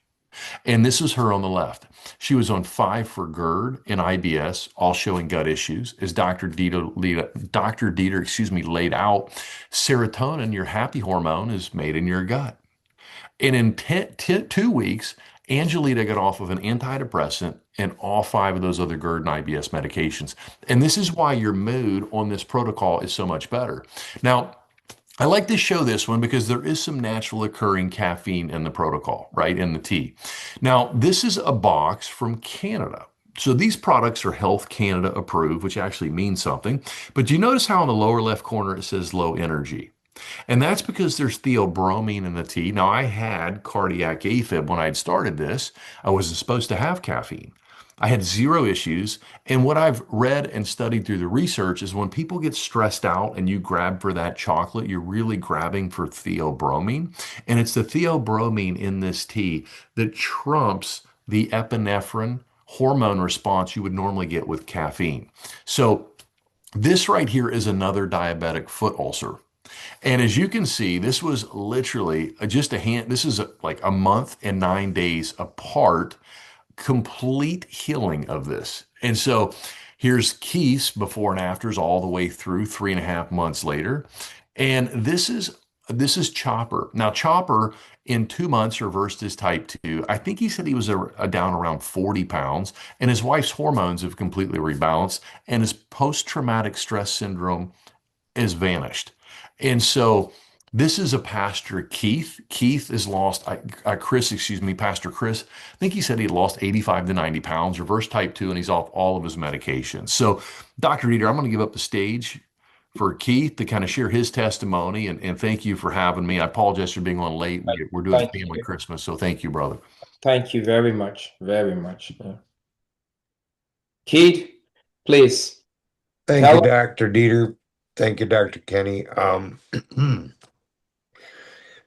And this is her on the left. She was on 5 for GERD and IBS, all showing gut issues. As Dr. Dieter, laid out, serotonin, your happy hormone, is made in your gut. And in 2 weeks, Angelita got off of an antidepressant and all 5 of those other GERD and IBS medications. And this is why your mood on this protocol is so much better. Now, I like to show this one because there is some natural occurring caffeine in the protocol, right? In the tea. Now, this is a box from Canada. So these products are Health Canada approved, which actually means something. But do you notice how in the lower left corner it says low energy? And that's because there's theobromine in the tea. Now, I had cardiac AFib when I had started this. I wasn't supposed to have caffeine. I had zero issues. And what I've read and studied through the research is when people get stressed out and you grab for that chocolate, you're really grabbing for theobromine. And it's the theobromine in this tea that trumps the epinephrine hormone response you would normally get with caffeine. So this right here is another diabetic foot ulcer. And as you can see, this was literally just a hand. This is like a month and 9 days apart, complete healing of this. And so here's Keith's before and afters all the way through 3.5 months later. And this is Chopper. Now, Chopper in 2 months reversed his type 2. I think he said he was down around 40 pounds, and his wife's hormones have completely rebalanced, and his post traumatic stress syndrome is vanished. And so this is a Pastor Keith. Keith has lost, Chris, Pastor Chris. I think he said he had lost 85 to 90 pounds, reverse type 2, and he's off all of his medications. So, Dr. Dieter, I'm going to give up the stage for Keith to kind of share his testimony. And thank you for having me. I apologize for being on late. We're doing Thank family you. Christmas. So, thank you, brother. Thank you very much. Very much. Yeah. Keith, please Thank you, tell us. Dr. Dieter. Thank you, Dr. Kenny.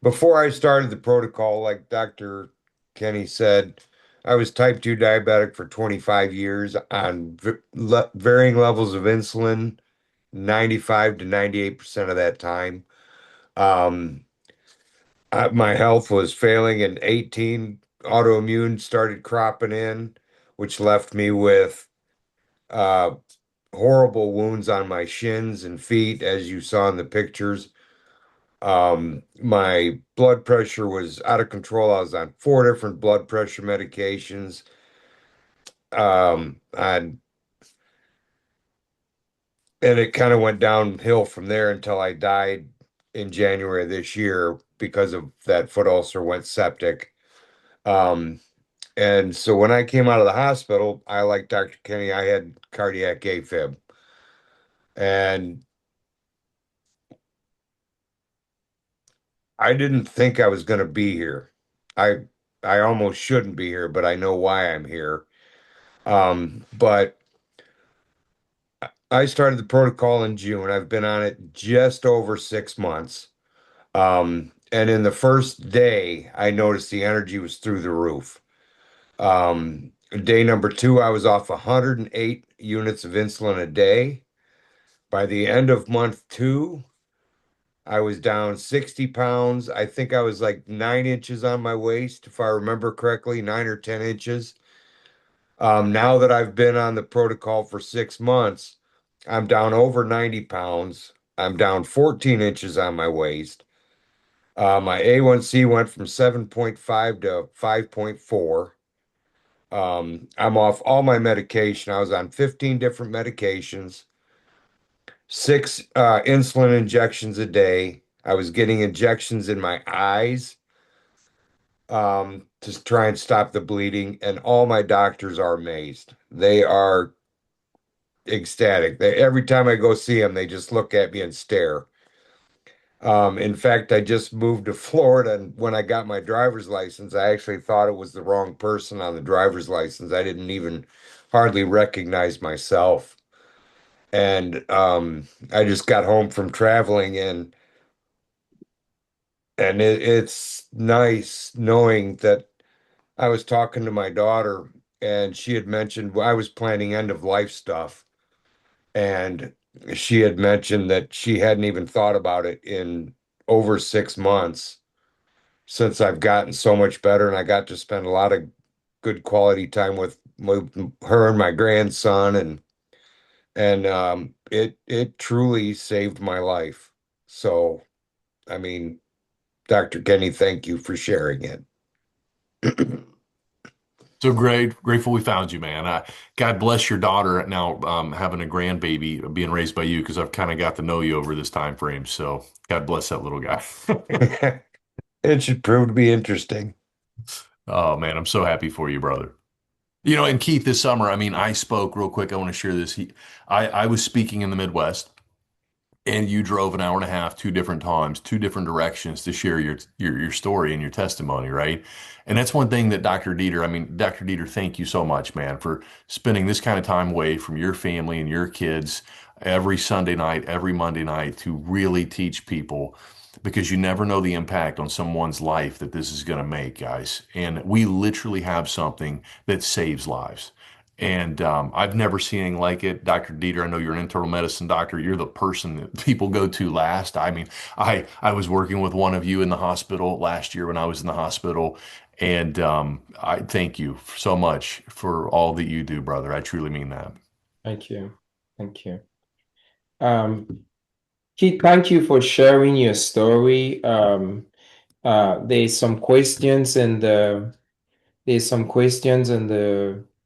Before I started the protocol, like Dr. Kenny said, I was type 2 diabetic for 25 years on varying levels of insulin, 95 to 98% of that time. Um, my health was failing in 18. Autoimmune started cropping in, which left me with uh, horrible wounds on my shins and feet, as you saw in the pictures. My blood pressure was out of control. I was on 4 different blood pressure medications. And it kind of went downhill from there until I died in January of this year because of that foot ulcer went septic. Um, and so when I came out of the hospital, I, like Dr. Kenny, I had cardiac AFib. And I didn't think I was going to be here. I I almost shouldn't be here, but I know why I'm here. But I started the protocol in June. I've been on it just over 6 months. And in the first day, I noticed the energy was through the roof. Day number two, I was off 108 units of insulin a day. By the end of month two, I was down 60 pounds. I think I was like 9 inches on my waist, if I remember correctly, 9 or 10 inches. Now that I've been on the protocol for 6 months, I'm down over 90 pounds. I'm down 14 inches on my waist. My A1C went from 7.5 to 5.4. I'm off all my medication. I was on 15 different medications, six insulin injections a day. I was getting injections in my eyes to try and stop the bleeding, and all my doctors are amazed. They are ecstatic. Every time I go see them, they just look at me and stare. In fact, I just moved to Florida, and when I got my driver's license, I actually thought it was the wrong person on the driver's license. I didn't even hardly recognize myself. And I just got home from traveling, and it's nice knowing that I was talking to my daughter, and she had mentioned, well, I was planning end of life stuff, and she had mentioned that she hadn't even thought about it in over 6 months since I've gotten so much better, and I got to spend a lot of good quality time with her and my grandson, and it truly saved my life. So, I mean, Dr. Kenny, thank you for sharing it. So great, grateful we found you, man. God bless your daughter now, having a grandbaby being raised by you, because I've kind of got to know you over this time frame. So God bless that little guy. It should prove to be interesting. Oh man, I'm so happy for you, brother. And Keith, this summer, I mean, I spoke real quick. I want to share this. I was speaking in the Midwest, and you drove an hour and a half, two different times, two different directions to share your story and your testimony, right? And that's one thing that Dr. Dieter, I mean, Dr. Dieter, thank you so much, man, for spending this kind of time away from your family and your kids every Sunday night, every Monday night to really teach people, because you never know the impact on someone's life that this is going to make, guys. And we literally have something that saves lives. And I've never seen anything like it. Dr. Dieter, I know you're an internal medicine doctor. You're the person that people go to last. I mean, I was working with one of you in the hospital last year when I was in the hospital. And I thank you so much for all that you do, brother. I truly mean that. Thank you. Thank you. Keith, thank you for sharing your story. There's some questions in the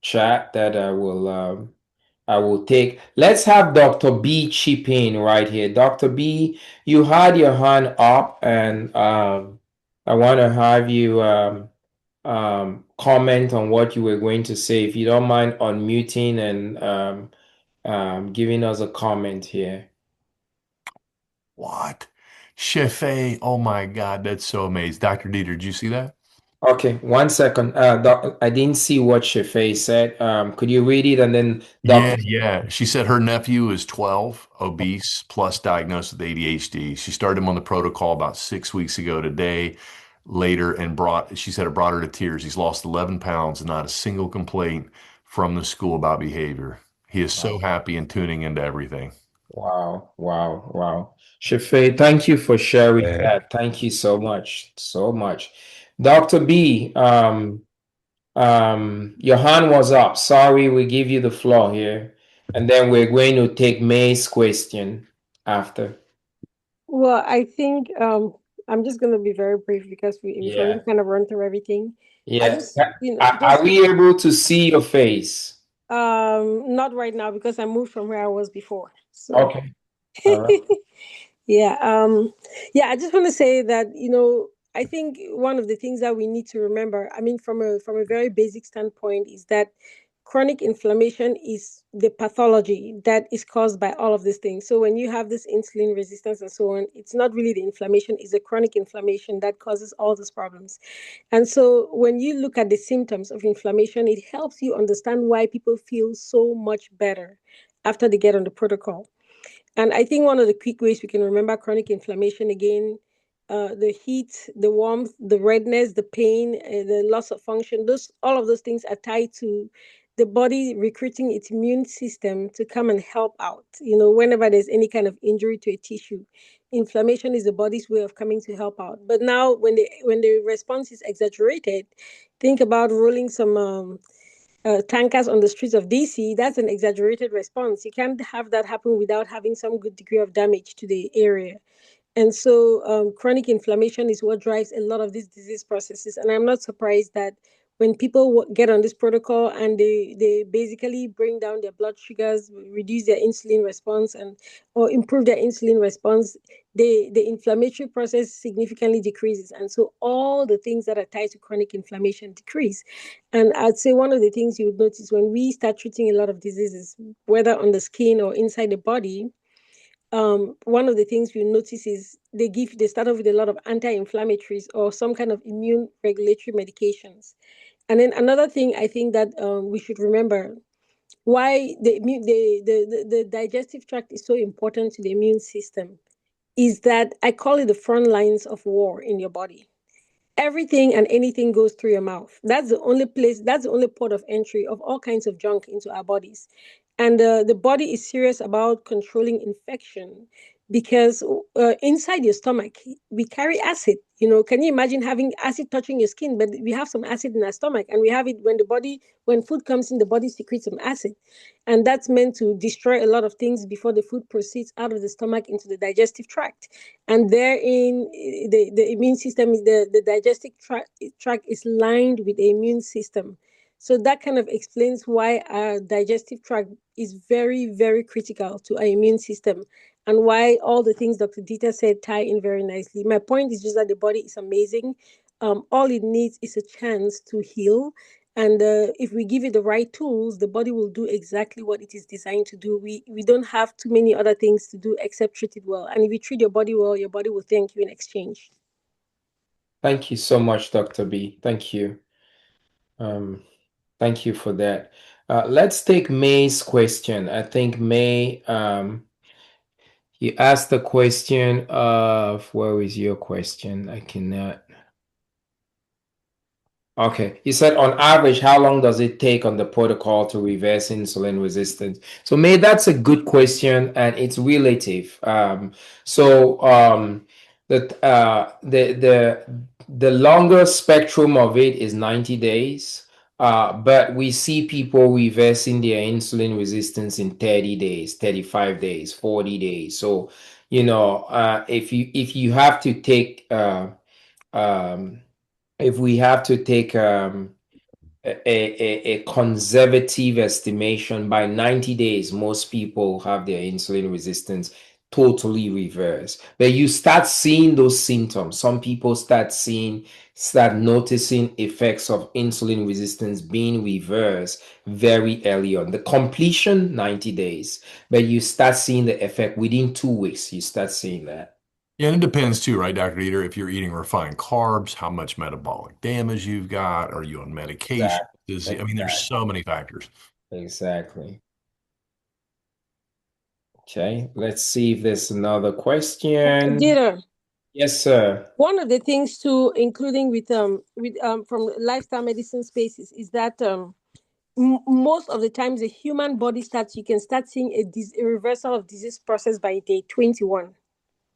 chat that I will take. Let's have Dr. B chip in right here. Dr. B, you had your hand up, and I want to have you comment on what you were going to say. If you don't mind unmuting and giving us a comment here. What? Chef A, oh my God, that's so amazing. Dr. Dieter, did you see that? Okay, 1 second. I didn't see what Shafay said. Could you read it and then Yeah, Dr. yeah. She said her nephew is 12, obese, plus diagnosed with ADHD. She started him on the protocol about 6 weeks ago today, later, and she said it brought her to tears. He's lost 11 pounds and not a single complaint from the school about behavior. He is so happy and tuning into everything. Wow, wow, wow. Shafay, thank you for sharing Eh, that. Thank you so much, so much. Dr. B, your hand was up. Sorry, we give you the floor here. And then we're going to take May's question after. Well, I think I'm just going to be very brief because we've already Yeah. kind of run through everything. I Yeah. just, Are we able to see your face? not right now because I moved from where I was before. So, Okay. All right. yeah, yeah, I just want to say that, I think one of the things that we need to remember, I mean, from a very basic standpoint, is that chronic inflammation is the pathology that is caused by all of these things. So when you have this insulin resistance and so on, it's not really the inflammation, it's the chronic inflammation that causes all these problems. And so when you look at the symptoms of inflammation, it helps you understand why people feel so much better after they get on the protocol. And I think one of the quick ways we can remember chronic inflammation again, the heat, the warmth, the redness, the pain, the loss of function, those all of those things are tied to the body recruiting its immune system to come and help out. Whenever there's any kind of injury to a tissue, inflammation is the body's way of coming to help out. But now, when the response is exaggerated, think about rolling some tankers on the streets of DC. That's an exaggerated response. You can't have that happen without having some good degree of damage to the area. And so, chronic inflammation is what drives a lot of these disease processes. And I'm not surprised that when people get on this protocol and they basically bring down their blood sugars, reduce their insulin response, and or improve their insulin response, the inflammatory process significantly decreases. And so, all the things that are tied to chronic inflammation decrease. And I'd say one of the things you would notice when we start treating a lot of diseases, whether on the skin or inside the body, one of the things we notice is they start off with a lot of anti-inflammatories or some kind of immune regulatory medications. And then another thing I think that we should remember why the digestive tract is so important to the immune system is that I call it the front lines of war in your body. Everything and anything goes through your mouth. That's the only port of entry of all kinds of junk into our bodies. And the body is serious about controlling infection because inside your stomach, we carry acid. Can you imagine having acid touching your skin? But we have some acid in our stomach, and we have it when food comes in, the body secretes some acid. And that's meant to destroy a lot of things before the food proceeds out of the stomach into the digestive tract. And therein, the immune system is the digestive tract is lined with the immune system. So that kind of explains why our digestive tract is very, very critical to our immune system and why all the things Dr. Dieter said tie in very nicely. My point is just that the body is amazing. All it needs is a chance to heal. And if we give it the right tools, the body will do exactly what it is designed to do. We don't have too many other things to do except treat it well. And if you treat your body well, your body will thank you in exchange. Thank you so much, Dr. B. Thank you. Thank you for that. Let's take May's question. I think May, you asked the question of, where is your question? I cannot. Okay, you said on average, how long does it take on the protocol to reverse insulin resistance? So, May, that's a good question, and it's relative. The longer spectrum of it is 90 days, but we see people reversing their insulin resistance in 30 days, 35 days, 40 days. So, if you have to take um, if we have to take a conservative estimation, by 90 days, most people have their insulin resistance totally reversed. But you start seeing those symptoms. Some people start noticing effects of insulin resistance being reversed very early on. The completion, 90 days. But you start seeing the effect within 2 weeks. You start seeing that. Yeah, and it depends too, right, Dr. Eater, if you're eating refined carbs, how much metabolic damage you've got, are you on medication? I mean, there's so many factors. Exactly. Okay, let's see if there's another question. Dieter, Yes, sir. one of the things too, including with from lifestyle medicine spaces, is that most of the times the human body you can start seeing a reversal of disease process by day 21.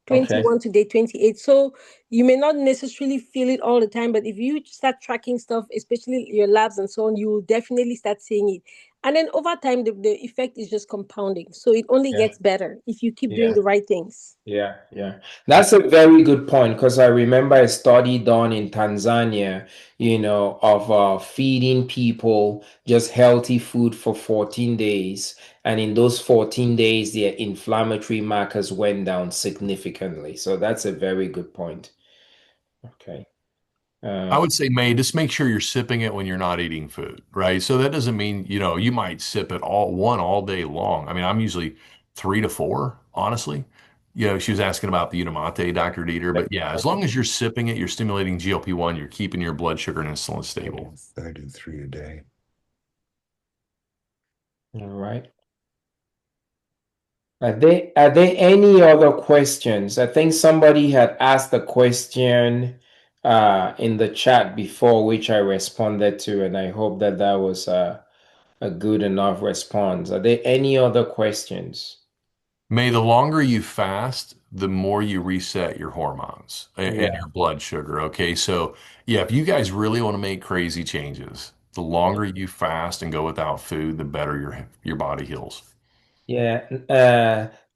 Okay. 21 to day 28. So you may not necessarily feel it all the time, but if you start tracking stuff, especially your labs and so on, you will definitely start seeing it. And then over time, the effect is just compounding. So it only Yeah. gets better if you keep Yeah. doing the right things. Yeah, yeah. That's a very good point because I remember a study done in Tanzania, of feeding people just healthy food for 14 days. And in those 14 days, their inflammatory markers went down significantly. So that's a very good point. Okay. I would say, May, just make sure you're sipping it when you're not eating food, right? So that doesn't mean, you might sip it all day long. I mean, I'm usually 3 to 4, honestly. She was asking about the Unamate, Dr. Dieter, but yeah, as long as you're sipping it, you're stimulating GLP-1, you're keeping your blood sugar and insulin stable. I do 3 a day. All right. Are there any other questions? I think somebody had asked a question in the chat before, which I responded to, and I hope that was a good enough response. Are there any other questions? May, the longer you fast, the more you reset your hormones and Yeah. your blood sugar. Okay. So, yeah, if you guys really want to make crazy changes, the longer you fast and go without food, the better your body heals. Yeah,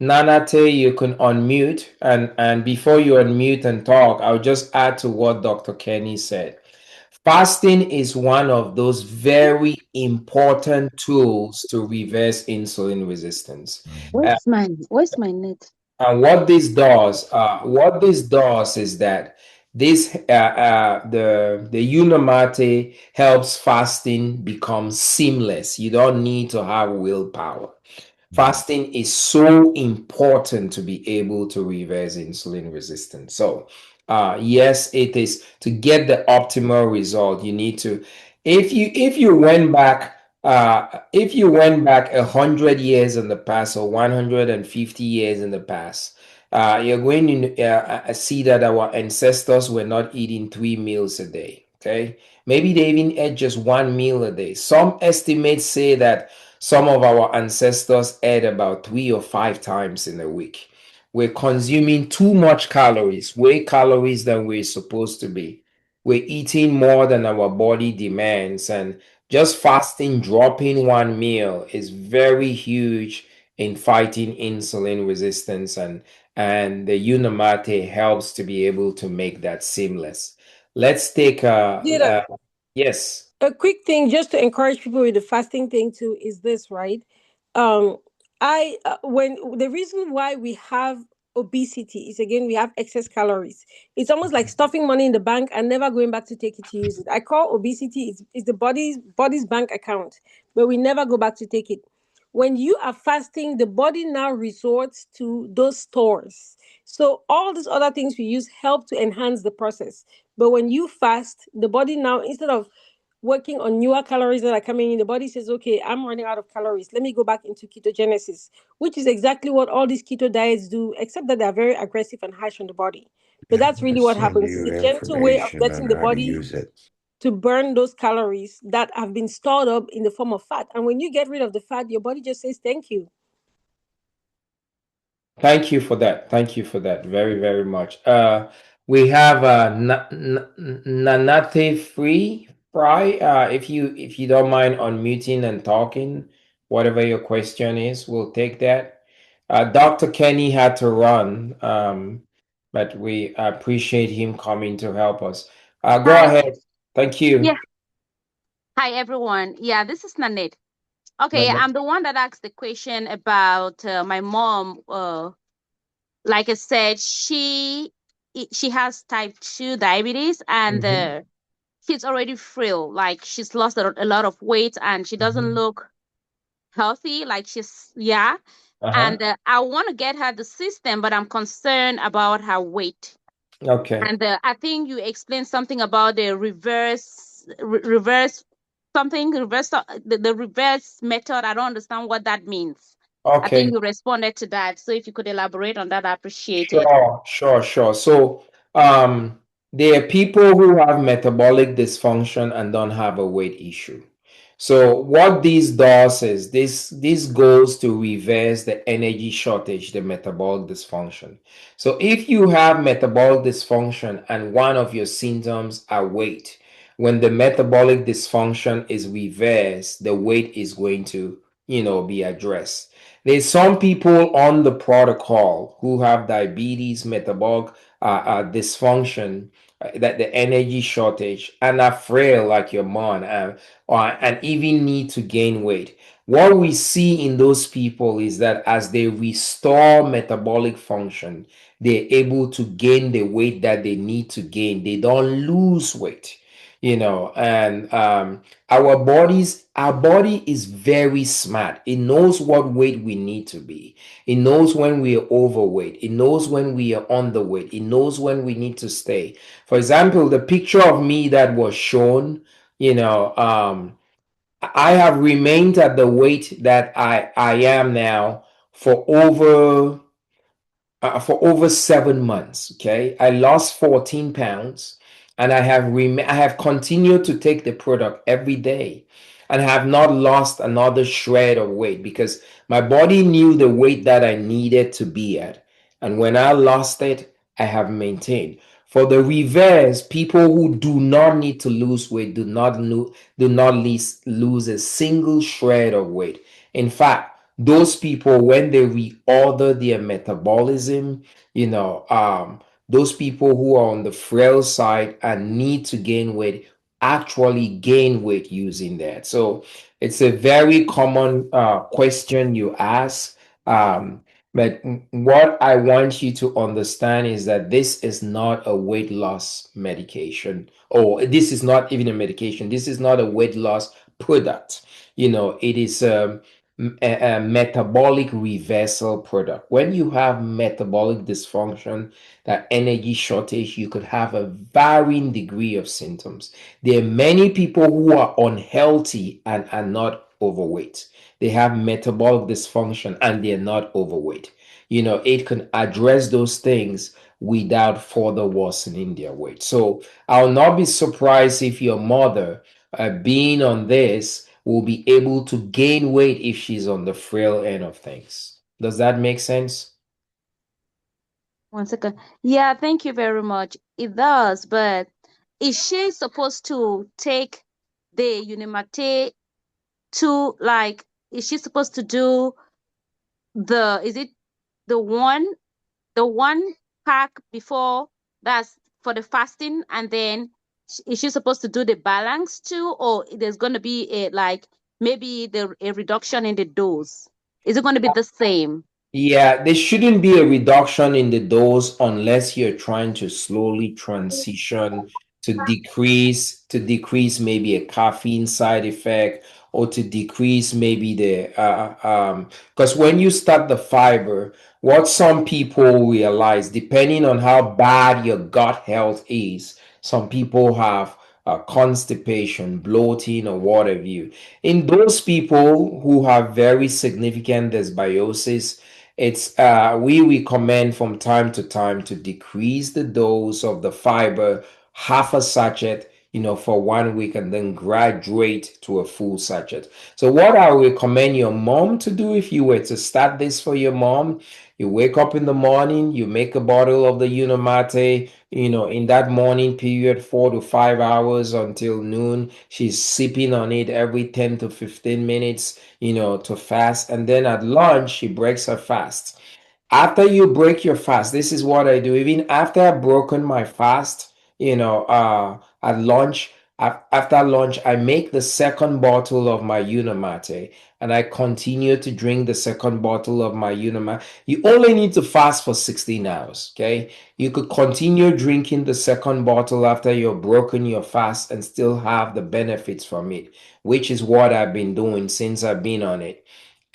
Nanate, you can unmute, and before you unmute and talk, I'll just add to what Dr. Kenny said. Fasting is one of those very important tools to reverse insulin resistance. Where's my net? And what this does is that the Unamate helps fasting become seamless. You don't need to have willpower. Fasting is so important to be able to reverse insulin resistance. So, yes, it is to get the optimal result. You need to, if you went back, if you went back 100 years in the past or 150 years in the past, you're going to see that our ancestors were not eating 3 meals a day. Okay, maybe they even ate just 1 meal a day. Some estimates say that some of our ancestors ate about 3 or 5 times in a week. We're consuming too much calories, way calories than we're supposed to be. We're eating more than our body demands, and just fasting, dropping 1 meal is very huge in fighting insulin resistance, and the Unamate helps to be able to make that seamless. Let's take yes. A quick thing just to encourage people with the fasting thing too is this, right? um I when the reason why we have obesity is, again, we have excess calories. It's almost like stuffing money in the bank and never going back to take it to use it. I call obesity is the body's bank account, but we never go back to take it. When you are fasting, the body now resorts to those stores. So all these other things we use help to enhance the process. But when you fast, the body now, instead of working on newer calories that are coming in, the body says, okay, I'm running out of calories. Let me go back into ketogenesis, which is exactly what all these keto diets do, except that they're very aggressive and harsh on the body. But that's really what Send happens. you It's a gentle way of information getting on the how to body use it. to burn those calories that have been stored up in the form of fat. And when you get rid of the fat, your body just says, thank you. Thank you for that. Thank you for that very, very much. We have Nanate Free Fry. If you don't mind unmuting and talking, whatever your question is, we'll take that. Dr. Kenny had to run, but we appreciate him coming to help us. Go Hi. ahead. Thank you. Yeah. Hi, everyone. Yeah, this is Nanette. Okay, Nanette. I'm the one that asked the question about my mom. Like I said, she has type 2 diabetes, and Mhm. she's already frail. Like, she's lost a lot of weight, and she doesn't Mhm. look healthy. Like, yeah. Uh-huh. And I want to get her the system, but I'm concerned about her weight. Okay. And I think you explained something about the reverse something, the reverse method. I don't understand what that means. I Okay. think you responded to that. So if you could elaborate on that, I appreciate it. Sure. So, there are people who have metabolic dysfunction and don't have a weight issue. So, what this does is this goes to reverse the energy shortage, the metabolic dysfunction. So, if you have metabolic dysfunction and one of your symptoms are weight, when the metabolic dysfunction is reversed, the weight is going to, be addressed. There's some people on the protocol who have diabetes, metabolic dysfunction, that the energy shortage, and are frail like your mom, and even need to gain weight. What we see in those people is that as they restore metabolic function, they're able to gain the weight that they need to gain. They don't lose weight, and our body is very smart. It knows what weight we need to be. It knows when we are overweight. It knows when we are underweight. It knows when we need to stay. For example, the picture of me that was shown, I have remained at the weight that I am now for over 7 months. Okay, I lost 14 pounds, and I have continued to take the product every day, and have not lost another shred of weight because my body knew the weight that I needed to be at, and when I lost it, I have maintained. For the reverse, people who do not need to lose weight do not lose a single shred of weight. In fact, those people, when they reorder their metabolism, those people who are on the frail side and need to gain weight actually gain weight using that. So it's a very common question you ask. But what I want you to understand is that this is not a weight loss medication, or this is not even a medication. This is not a weight loss product. It is a metabolic reversal product. When you have metabolic dysfunction, that energy shortage, you could have a varying degree of symptoms. There are many people who are unhealthy and are not overweight. They have metabolic dysfunction and they're not overweight. It can address those things without further worsening their weight. So I'll not be surprised if your mother, being on this, will be able to gain weight if she's on the frail end of things. Does that make sense? One second. Yeah, thank you very much. It does, but is she supposed to take the Unimate to, like, is she supposed to do is it the one pack before, that's for the fasting, and then is she supposed to do the balance too, or there's going to be maybe a reduction in the dose? Is it going to be the same? Yeah, there shouldn't be a reduction in the dose unless you're trying to slowly transition to decrease maybe a caffeine side effect, or to decrease maybe because when you start the fiber, what some people realize, depending on how bad your gut health is, some people have constipation, bloating, or whatever you. In those people who have very significant dysbiosis, we recommend from time to time to decrease the dose of the fiber, half a sachet, for 1 week, and then graduate to a full sachet. So what I would recommend your mom to do, if you were to start this for your mom, you wake up in the morning, you make a bottle of the Unimate, in that morning period, 4 to 5 hours until noon. She's sipping on it every 10 to 15 minutes, to fast. And then at lunch, she breaks her fast. After you break your fast, this is what I do. Even after I've broken my fast, at lunch, after lunch, I make the second bottle of my Unimate, and I continue to drink the second bottle of my Unimate. You only need to fast for 16 hours, okay? You could continue drinking the second bottle after you've broken your fast and still have the benefits from it, which is what I've been doing since I've been on it,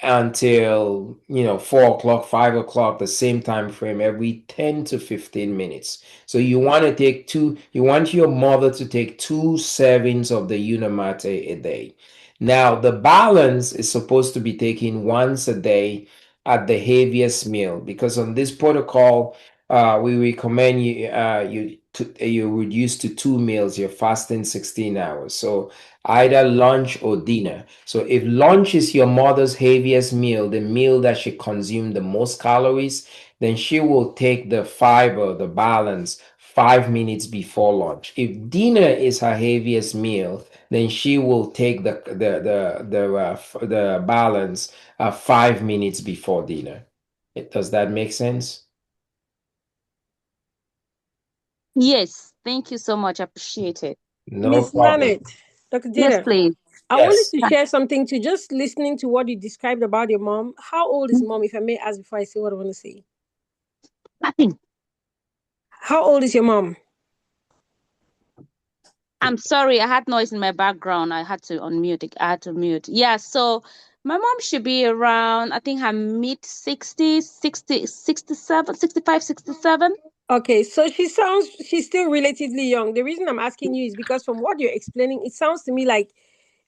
until 4 o'clock, 5 o'clock, the same time frame, every 10 to 15 minutes. So you want your mother to take 2 servings of the Unimate a day. Now the balance is supposed to be taken once a day at the heaviest meal, because on this protocol, we recommend you reduce to 2 meals. You're fasting 16 hours, so either lunch or dinner. So if lunch is your mother's heaviest meal, the meal that she consumed the most calories, then she will take the fiber, the balance, 5 minutes before lunch. If dinner is her heaviest meal, then she will take the balance 5 minutes before dinner. Does that make sense? Yes, thank you so much. Appreciate it. No Miss problem. Nanette, Dr. Yes, Dieter, please. I wanted Yes. to share something to just listening to what you described about your mom. How old is mom, if I may ask before I say what I want to say? Nothing. How old is your mom? I'm sorry, I had noise in my background. I had to unmute it. I had to mute. Yeah, so my mom should be around, I think her mid 60s, 60, 67, 65, 67. Okay, so she's still relatively young. The reason I'm asking you is because from what you're explaining, it sounds to me like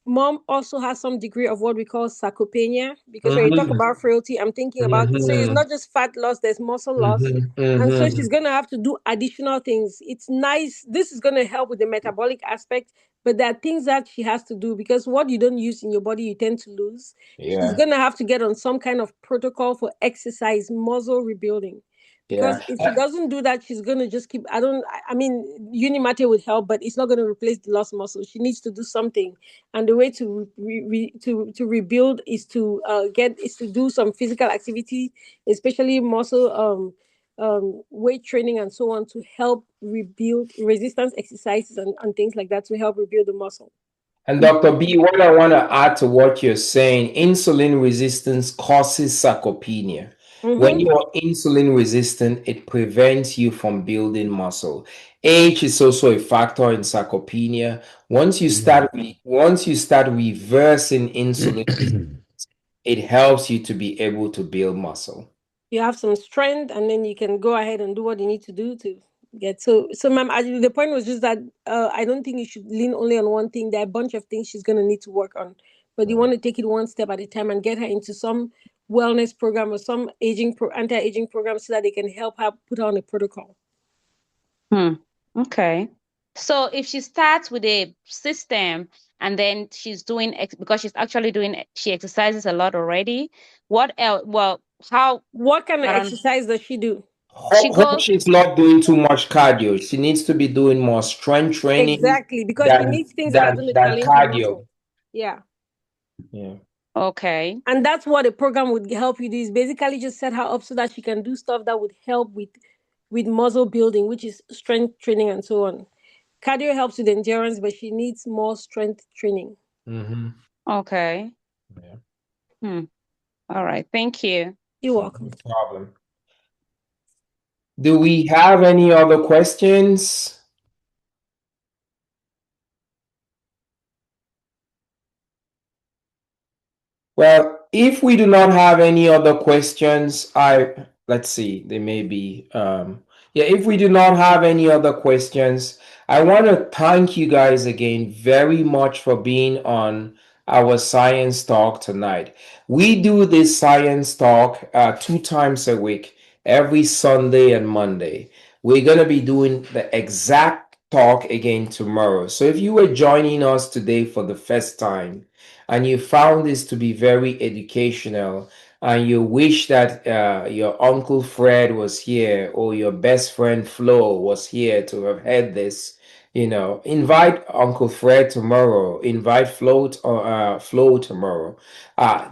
mom also has some degree of what we call sarcopenia, because when you talk Mhm, about frailty, I'm thinking about it. So it's mhm, not just fat loss, there's muscle loss. mhm, And so mhm. she's going to have to do additional things. It's nice. This is going to help with the metabolic aspect, but there are things that she has to do because what you don't use in your body, you tend to lose. She's Yeah, going to have to get on some kind of protocol for exercise, muscle rebuilding. yeah. Because if she doesn't do that, she's gonna just keep. I mean, Unimate would help, but it's not gonna replace the lost muscle. She needs to do something, and the way to to rebuild is to do some physical activity, especially muscle weight training and so on, to help rebuild resistance exercises and things like that to help rebuild the muscle. And Dr. B, what I want to add to what you're saying, insulin resistance causes sarcopenia. When Mm-hmm. you're insulin resistant, it prevents you from building muscle. Age is also a factor in sarcopenia. Once you start reversing insulin, it helps you to be able to build muscle. You have some strength, and then you can go ahead and do what you need to do to get. So ma'am, the point was just that I don't think you should lean only on one thing. There are a bunch of things she's going to need to work on, but you want to take it one step at a time and get her into some wellness program or some anti-aging program so that they can help her put on a protocol. Hmm. Okay. So if she starts with a system and then she's doing because she's actually doing she exercises a lot already. What else? Well, how What kind of I don't exercise does she do? she Hope goes she's not doing too much cardio. She needs to be doing more strength training Exactly, because she than needs things that are than going to than challenge her cardio. muscle. Yeah. Yeah. okay. And that's what a program would help you do, is basically just set her up so that she can do stuff that would help with muscle building, which is strength training and so on. Cardio helps with endurance, but she needs more strength training. Mm-hmm. Okay. Yeah. Hmm. All right. Thank you. You're welcome. No problem. Do we have any other questions? Well, if we do not have any other questions, let's see, there may be yeah, if we do not have any other questions, I want to thank you guys again very much for being on our science talk tonight. We do this science talk 2 times a week, every Sunday and Monday. We're going to be doing the exact talk again tomorrow. So if you were joining us today for the first time, and you found this to be very educational, and you wish that your uncle Fred was here or your best friend Flo was here to have heard this, invite Uncle Fred tomorrow, invite Flo tomorrow.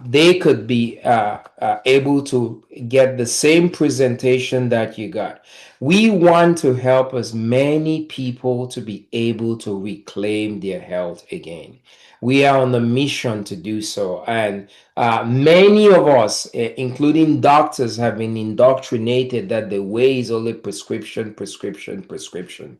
They could be able to get the same presentation that you got. We want to help as many people to be able to reclaim their health again. We are on a mission to do so. And many of us, including doctors, have been indoctrinated that the way is only prescription, prescription, prescription.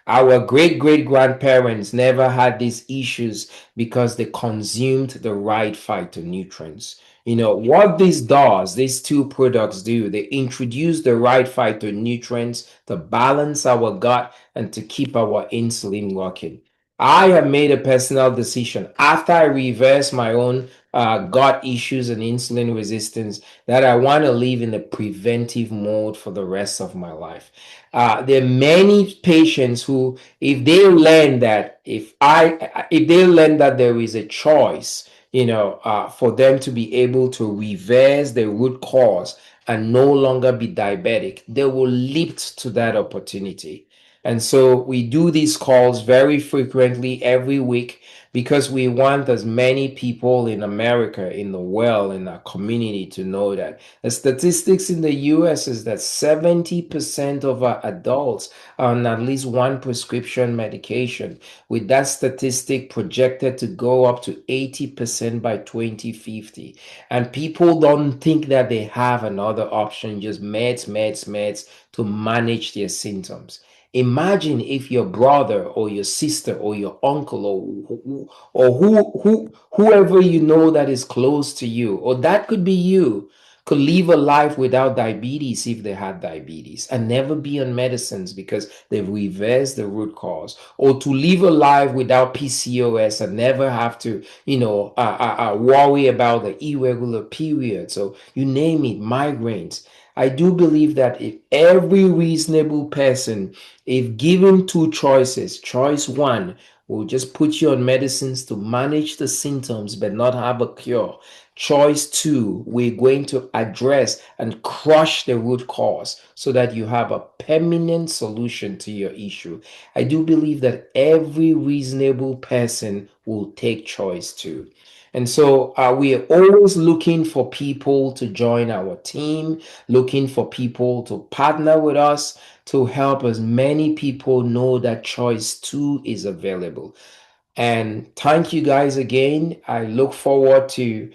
Our great great grandparents never had these issues because they consumed the right phytonutrients. What this does, these two products do, they introduce the right phytonutrients to balance our gut and to keep our insulin working. I have made a personal decision after I reverse my own gut issues and insulin resistance that I want to live in a preventive mode for the rest of my life. There are many patients who, if they learn that there is a choice, for them to be able to reverse the root cause and no longer be diabetic, they will leap to that opportunity. And so we do these calls very frequently every week because we want as many people in America, in the world, in our community to know that the statistics in the US is that 70% of our adults are on at least one prescription medication, with that statistic projected to go up to 80% by 2050. And people don't think that they have another option, just meds to manage their symptoms. Imagine if your brother or your sister or your uncle or whoever you know that is close to you, or that could be you, could live a life without diabetes if they had diabetes and never be on medicines because they've reversed the root cause, or to live a life without PCOS and never have to, worry about the irregular periods, or you name it, migraines. I do believe that if every reasonable person, if given two choices, choice one will just put you on medicines to manage the symptoms but not have a cure. Choice two, we're going to address and crush the root cause so that you have a permanent solution to your issue. I do believe that every reasonable person will take choice two. And so we are always looking for people to join our team, looking for people to partner with us to help as many people know that choice two is available. And thank you guys again. I look forward to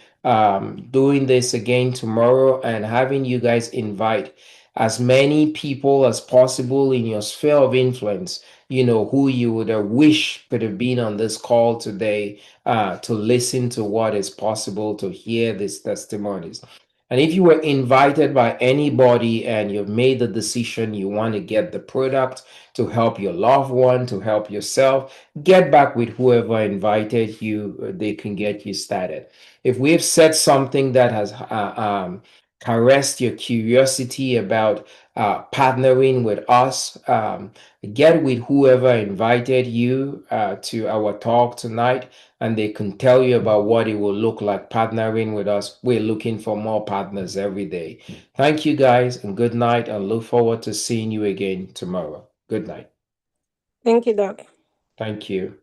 doing this again tomorrow and having you guys invite as many people as possible in your sphere of influence, who you would wish could have been on this call today to listen to what is possible, to hear these testimonies. And if you were invited by anybody and you've made the decision you want to get the product to help your loved one, to help yourself, get back with whoever invited you. They can get you started. If we've said something that has caressed your curiosity about partnering with us, get with whoever invited you to our talk tonight, and they can tell you about what it will look like partnering with us. We're looking for more partners every day. Thank you guys, and good night, and look forward to seeing you again tomorrow. Good night. Thank you, Doc. Thank you.